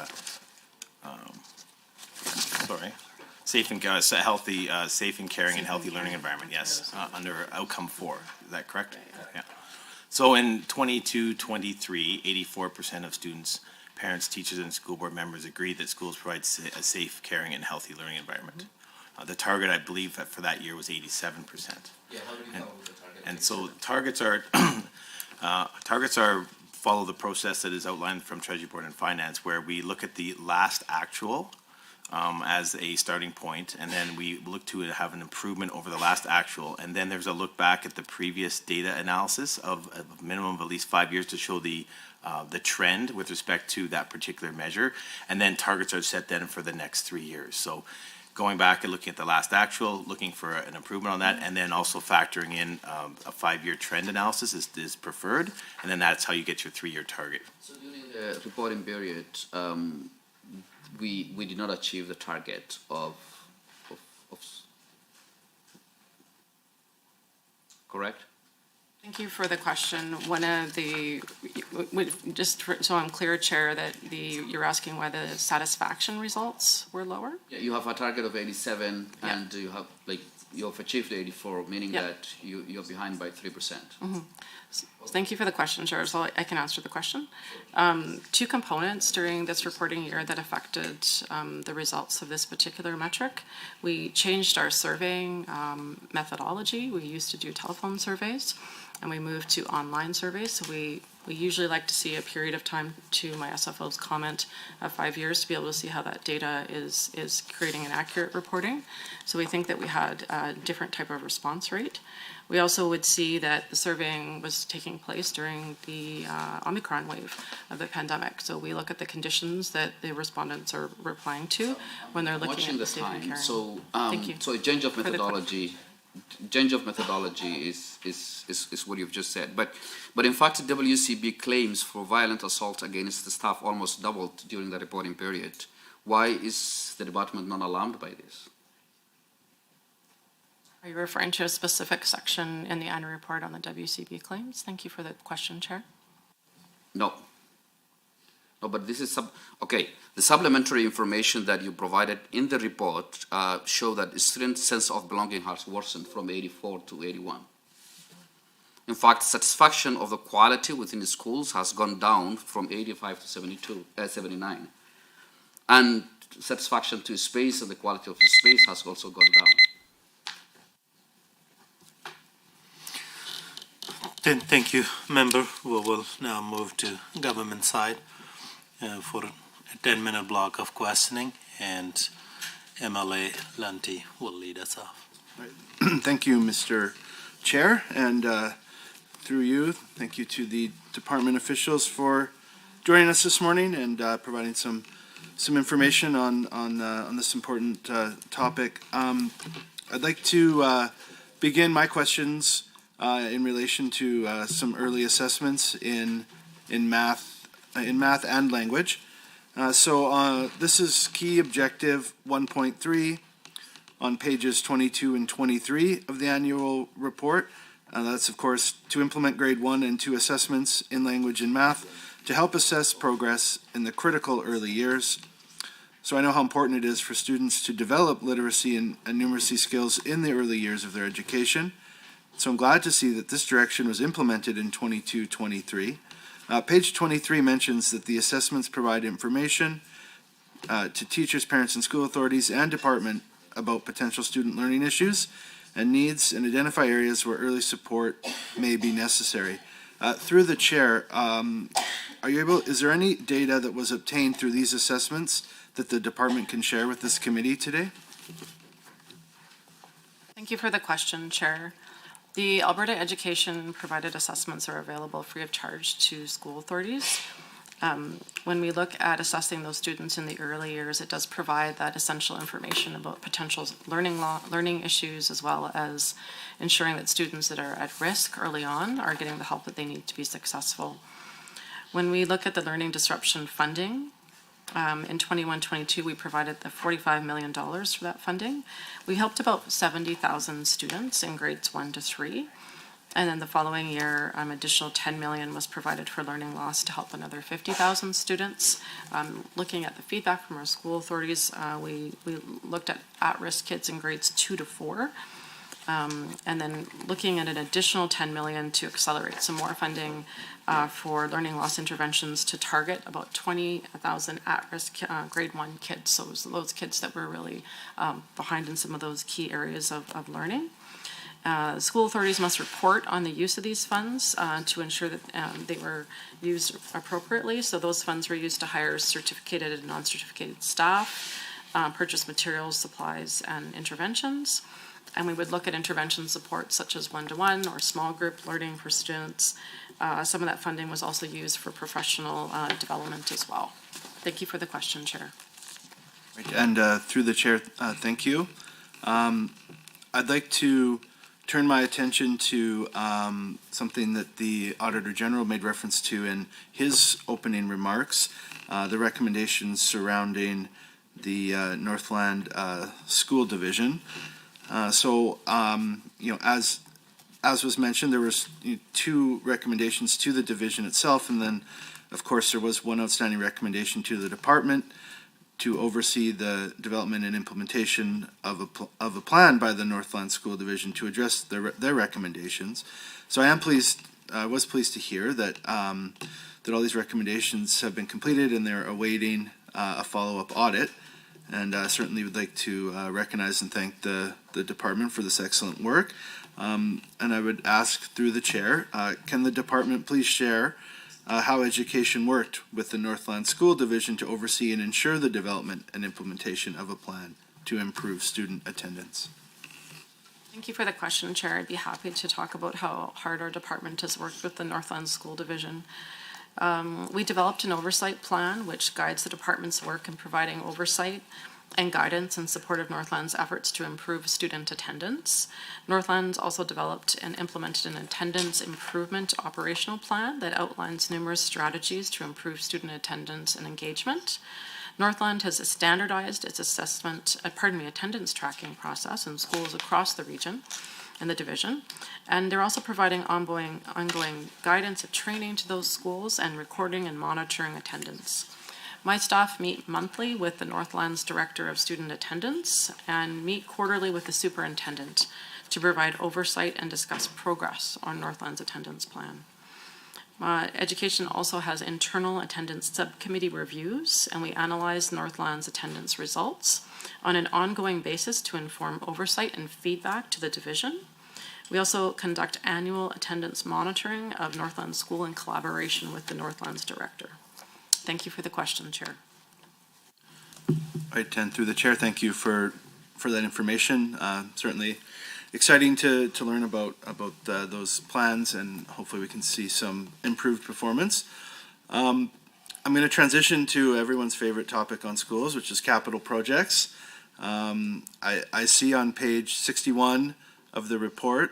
safe and healthy, safe and caring and healthy learning environment. Yes, under outcome 4. Is that correct? Yeah. So in 22-23, 84% of students, parents, teachers, and school board members agree that schools provide a safe, caring, and healthy learning environment. The target, I believe, for that year was 87%. yeah, how do you follow the target? And so targets are follow the process that is outlined from Treasury Board and Finance, where we look at the last actual as a starting point, and then we look to have an improvement over the last actual, and then there's a look back at the previous data analysis of a minimum of at least 5 years to show the trend with respect to that particular measure, and then targets are set then for the next 3 years. So going back and looking at the last actual, looking for an improvement on that, and then also factoring in a 5-year trend analysis is preferred, and then that's how you get your 3-year target. So during the reporting period, we did not achieve the target of correct? Thank you for the question. One of the, so I'm clear, Chair, that you're asking why the satisfaction results were lower? Yeah, you have a target of 87, and you have achieved 84, meaning that you're behind by 3%. Thank you for the question, Chair. So I can answer the question. Two components during this reporting year that affected the results of this particular metric. We changed our surveying methodology. We used to do telephone surveys, and we moved to online surveys. So we usually like to see a period of time, to my SFO's comment, of 5 years to be able to see how that data is creating an accurate reporting. So we think that we had a different type of response rate. We also would see that the surveying was taking place during the Omicron wave of the pandemic. So we look at the conditions that the respondents are replying to when they're looking Watching at the the safe and time, caring. so, Thank you. so a change of For the methodology, is what you've just said. But in fact, WCB claims for violent assault against the staff almost doubled during the reporting period. Why is the department not alarmed by this? Are you referring to a specific section in the annual report on the WCB claims? Thank you for the question, Chair. No. No, but this is okay. The supplementary information that you provided in the report show that the student sense of belonging has worsened from 84 to 81. In fact, satisfaction of the quality within the schools has gone down from 85 to 79. And satisfaction to space and the quality of the space has also gone down. Thank you, member. We will now move to government side for a 10-minute block of questioning, and MLA Lunty will lead us off. Right. Thank you, Mr. Chair, and through you, thank you to the department officials for joining us this morning and providing some information on this important topic. I'd like to begin my questions in relation to some early assessments in math and language. So this is key objective 1.3 on pages 22 and 23 of the annual report. That's, of course, to implement grade 1 and 2 assessments in language and math to help assess progress in the critical early years. So I know how important it is for students to develop literacy and numeracy skills in the early years of their education. So I'm glad to see that this direction was implemented in 22-23. Page 23 mentions that the assessments provide information to teachers, parents, and school authorities and department about potential student learning issues and needs, and identify areas where early support may be necessary. Through the chair, is there any data that was obtained through these assessments that the department can share with this committee today? Thank you for the question, Chair. The Alberta Education provided assessments are available free of charge to school authorities. When we look at assessing those students in the early years, it does provide that essential information about potential learning issues, as well as ensuring that students that are at risk early on are getting the help that they need to be successful. When we look at the learning disruption funding, in 21-22, we provided the $45 million for that funding. We helped about 70,000 students in grades 1 to 3. And then the following year, additional $10 million was provided for learning loss to help another 50,000 students. Looking at the feedback from our school authorities, we looked at risk kids in grades 2 to 4. And then looking at an additional $10 million to accelerate some more funding for learning loss interventions to target about 20,000 at-risk grade 1 kids. So it was those kids that were really behind in some of those key areas of learning. School authorities must report on the use of these funds to ensure that they were used appropriately. So those funds were used to hire certificated and non-certificated staff, purchase materials, supplies, and interventions. And we would look at intervention support such as one-to-one or small group learning for students. Some of that funding was also used for professional development as well. Thank you for the question, Chair. And through the chair, thank you. I'd like to turn my attention to something that the Auditor General made reference to in his opening remarks, the recommendations surrounding the Northland School Division. As was mentioned, there was 2 recommendations to the division itself, and then, of course, there was one outstanding recommendation to the department to oversee the development and implementation of a plan by the Northland School Division to address their recommendations. So I am pleased I was pleased to hear that that all these recommendations have been completed and they're awaiting a follow-up audit. And certainly would like to recognize and thank the department for this excellent work. And I would ask through the chair, can the department please share how education worked with the Northland School Division to oversee and ensure the development and implementation of a plan to improve student attendance? Thank you for the question, Chair. I'd be happy to talk about how hard our department has worked with the Northland School Division. We developed an oversight plan which guides the department's work in providing oversight and guidance in support of Northland's efforts to improve student attendance. Northland's also developed and implemented an attendance improvement operational plan that outlines numerous strategies to improve student attendance and engagement. Northland has standardized its attendance tracking process in schools across the region and the division, and they're also providing ongoing guidance and training to those schools and recording and monitoring attendance. My staff meet monthly with the Northland's Director of Student Attendance and meet quarterly with the Superintendent to provide oversight and discuss progress on Northland's attendance plan. Education also has internal attendance subcommittee reviews, and we analyze Northland's attendance results on an ongoing basis to inform oversight and feedback to the division. We also conduct annual attendance monitoring of Northland School in collaboration with the Northland's director. Thank you for the question, Chair. Right, and through the chair, thank you for that information. Certainly exciting to learn about those plans, and hopefully we can see some improved performance. I'm going to transition to everyone's favorite topic on schools, which is capital projects. I see on page 61 of the report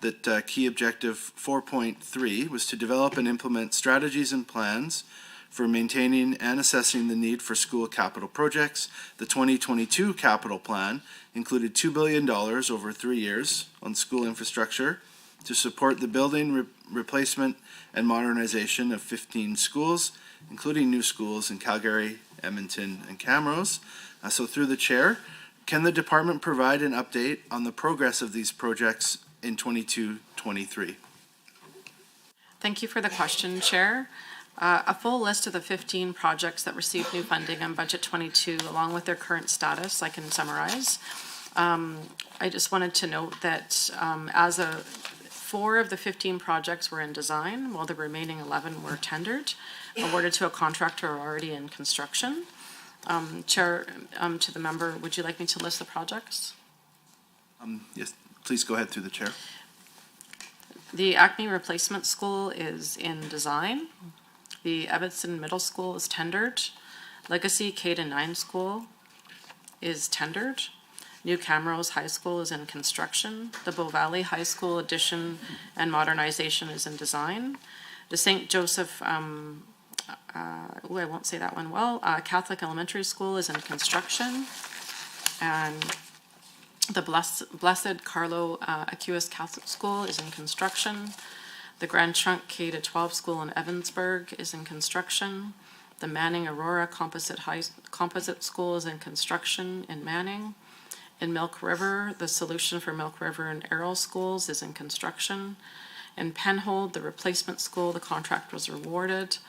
that key objective 4.3 was to develop and implement strategies and plans for maintaining and assessing the need for school capital projects. The 2022 capital plan included $2 billion over 3 years on school infrastructure to support the building replacement and modernization of 15 schools, including new schools in Calgary, Edmonton, and Camrose. So through the chair, can the department provide an update on the progress of these projects in 22-23? Thank you for the question, Chair. A full list of the 15 projects that received new funding on Budget 22, along with their current status, I can summarize. I just wanted to note that 4 of the 15 projects were in design, while the remaining 11 were tendered, awarded to a contractor already in construction. Chair, to the member, would you like me to list the projects? Yes, please go ahead through the chair. The Acme Replacement School is in design. The Evanston Middle School is tendered. Legacy K-9 School is tendered. New Camrose High School is in construction. The Bow Valley High School addition and modernization is in design. The St. Joseph, I won't say that one well, Catholic Elementary School is in construction. And the Blessed Carlo Acuus Catholic School is in construction. The Grand Trunk K-12 School in Evansburg is in construction. The Manning Aurora Composite School is in construction in Manning. In Milk River, the Solution for Milk River and Errol Schools is in construction. In Penhold, the Replacement School, the contract was awarded.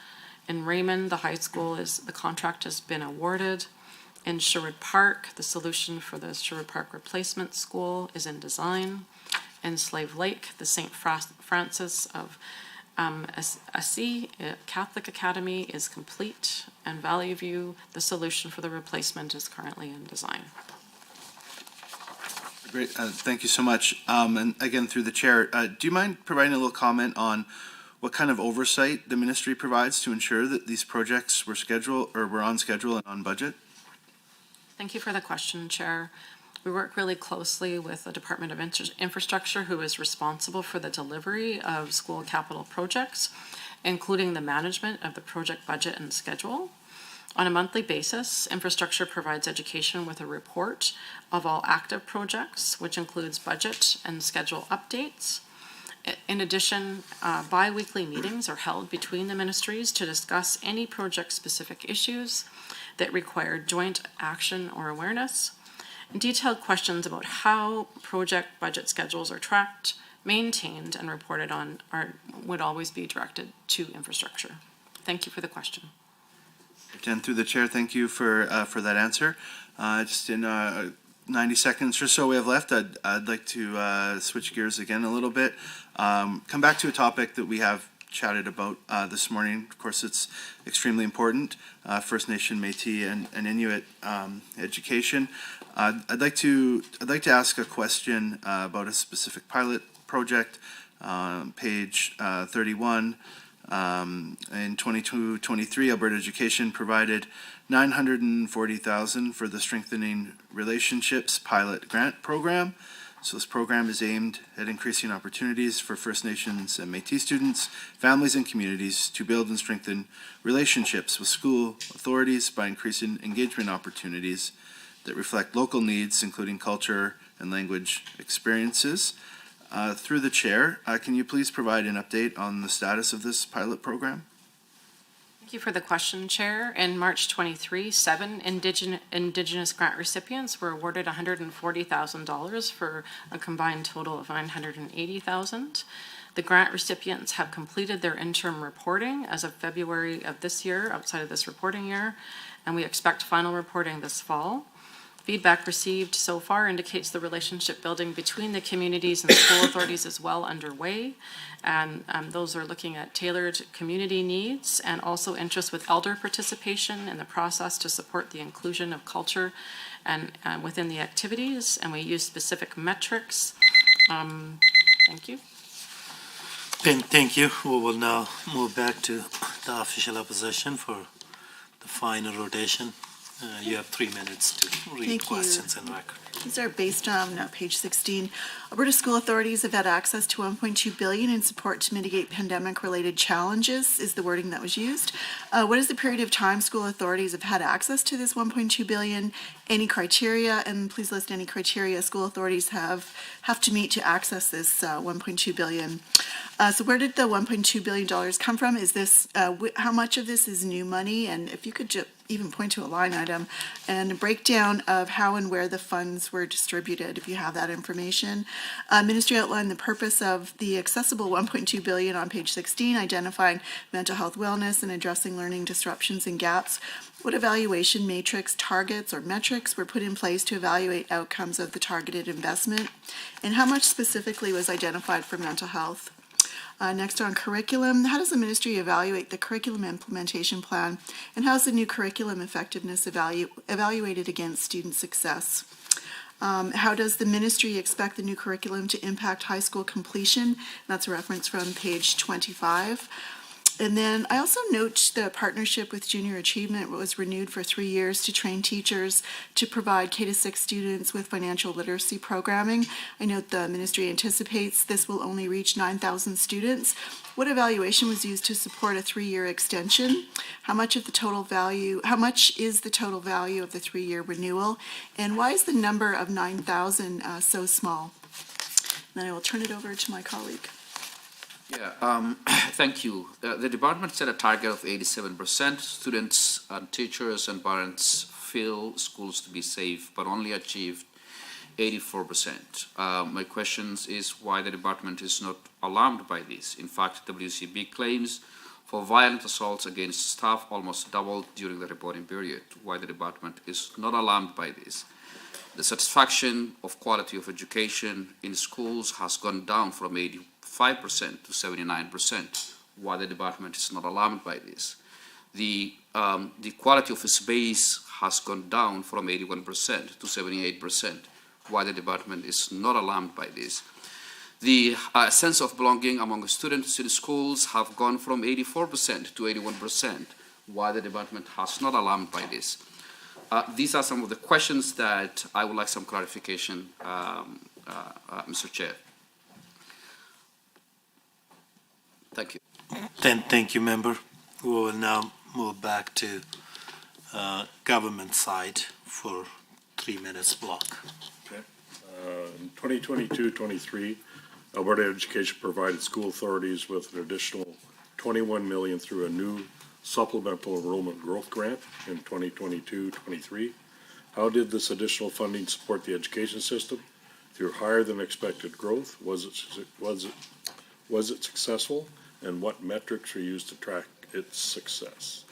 In Raymond, the high school the contract has been awarded. In Sherwood Park, the Solution for the Sherwood Park Replacement School is in design. In Slave Lake, the St. Francis of Assisi Catholic Academy is complete. And Valley View, the Solution for the replacement is currently in design. Great, thank you so much. And again, through the chair, do you mind providing a little comment on what kind of oversight the ministry provides to ensure that these projects were on schedule and on budget? Thank you for the question, Chair. We work really closely with the Department of Infrastructure, who is responsible for the delivery of school capital projects, including the management of the project budget and schedule. On a monthly basis, Infrastructure provides education with a report of all active projects, which includes budget and schedule updates. In addition, bi-weekly meetings are held between the ministries to discuss any project-specific issues that require joint action or awareness. Detailed questions about how project budget schedules are tracked, maintained and reported on would always be directed to infrastructure. Thank you for the question. And through the chair, thank you for that answer. Just in 90 seconds or so we have left, I'd like to switch gears again a little bit. Come back to a topic that we have chatted about this morning. Of course, it's extremely important, First Nation, Métis, and Inuit education. I'd like to ask a question about a specific pilot project, page 31. In 22-23, Alberta Education provided $940,000 for the Strengthening Relationships Pilot Grant Program. So this program is aimed at increasing opportunities for First Nations and Métis students, families, and communities to build and strengthen relationships with school authorities by increasing engagement opportunities that reflect local needs, including culture and language experiences. Through the chair, can you please provide an update on the status of this pilot program? Thank you for the question, Chair. In March 23, 7 Indigenous grant recipients were awarded $140,000 for a combined total of $980,000. The grant recipients have completed their interim reporting as of February of this year, outside of this reporting year, and we expect final reporting this fall. Feedback received so far indicates the relationship building between the communities and school authorities is well underway. And those are looking at tailored community needs and also interest with elder participation in the process to support the inclusion of culture and within the activities. And we use specific metrics. Thank you. Thank you. We will now move back to the official opposition for the final rotation. You have 3 minutes to read Thank questions you. and record. These are based on page 16. Alberta school authorities have had access to $1.2 billion in support to mitigate pandemic-related challenges, is the wording that was used. What is the period of time school authorities have had access to this $1.2 billion? Any criteria, and please list any criteria school authorities have to meet to access this $1.2 billion. So where did the $1.2 billion come from? Is this, how much of this is new money? And if you could just even point to a line item and a breakdown of how and where the funds were distributed, if you have that information. Ministry outlined the purpose of the accessible $1.2 billion on page 16, identifying mental health wellness and addressing learning disruptions and gaps. What evaluation matrix, targets, or metrics were put in place to evaluate outcomes of the targeted investment? And how much specifically was identified for mental health? Next on curriculum, how does the ministry evaluate the curriculum implementation plan, and how is the new curriculum effectiveness evaluated against student success? How does the ministry expect the new curriculum to impact high school completion? That's a reference from page 25. And then I also note the partnership with Junior Achievement was renewed for 3 years to train teachers to provide K-6 students with financial literacy programming. I note the ministry anticipates this will only reach 9,000 students. What evaluation was used to support a 3-year extension? How much is the total value of the 3-year renewal? And why is the number of 9,000 so small? And then I will turn it over to my colleague. Yeah, thank you. The department set a target of 87%. Students and teachers and parents feel schools to be safe, but only achieved 84%. My question is why the department is not alarmed by this. In fact, WCB claims for violent assaults against staff almost doubled during the reporting period. Why the department is not alarmed by this. The satisfaction of quality of education in schools has gone down from 85% to 79%. Why the department is not alarmed by this. The quality of space has gone down from 81% to 78%. Why the department is not alarmed by this. The sense of belonging among students in schools have gone from 84% to 81%. Why the department has not alarmed by this. These are some of the questions that I would like some clarification, Mr. Chair. Thank you. Thank you, member. We will now move back to government side for 3 minutes block. Okay. In 2022-23, Alberta Education provided school authorities with an additional $21 million through a new supplemental enrollment growth grant in 2022-23. How did this additional funding support the education system through higher than expected growth? Was it successful? And what metrics are used to track its success?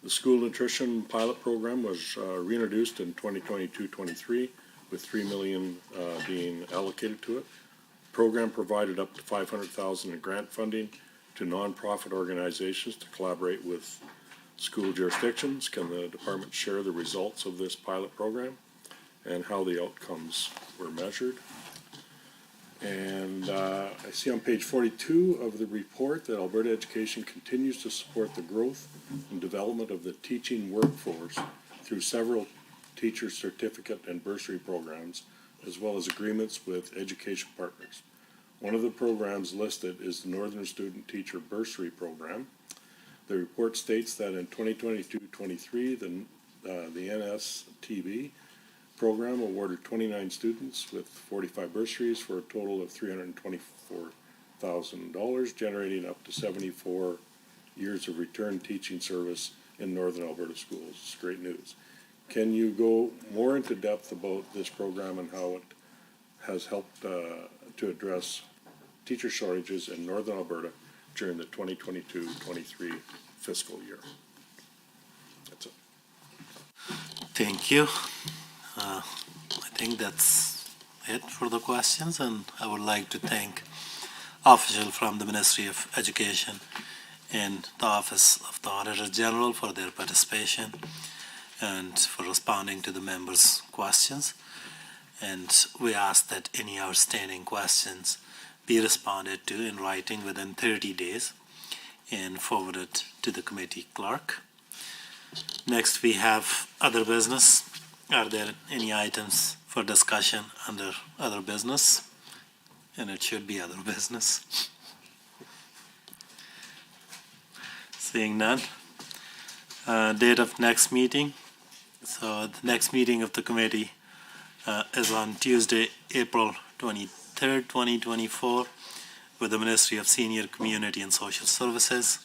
The school nutrition pilot program was reintroduced in 2022-23 with $3 million being allocated to it. The program provided up to $500,000 in grant funding to nonprofit organizations to collaborate with school jurisdictions. Can the department share the results of this pilot program and how the outcomes were measured? And I see on page 42 of the report that Alberta Education continues to support the growth and development of the teaching workforce through several teacher certificate and bursary programs, as well as agreements with education partners. One of the programs listed is the Northern Student Teacher Bursary Program. The report states that in 2022-23, the NSTB program awarded 29 students with 45 bursaries for a total of $324,000, generating up to 74 years of return teaching service in Northern Alberta schools. It's great news. Can you go more into depth about this program and how it has helped to address teacher shortages in Northern Alberta during the 2022-23 fiscal year? That's it. Thank you. I think that's it for the questions, and I would like to thank officials from the Ministry of Education and the Office of the Auditor General for their participation and for responding to the members' questions. And we ask that any outstanding questions be responded to in writing within 30 days and forwarded to the committee clerk. Next, we have other business. Are there any items for discussion under other business? And it should be other business. Seeing none. Date of next meeting. So the next meeting of the committee is on Tuesday, April 23rd, 2024, with the Ministry of Senior Community and Social Services.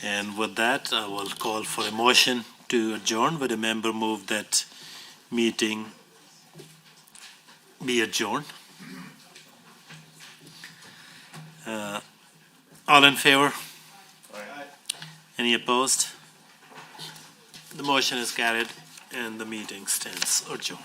And with that, I will call for a motion to adjourn. Would a member move that meeting be adjourned? All in favor? Aye. Any opposed? The motion is carried and the meeting stands adjourned.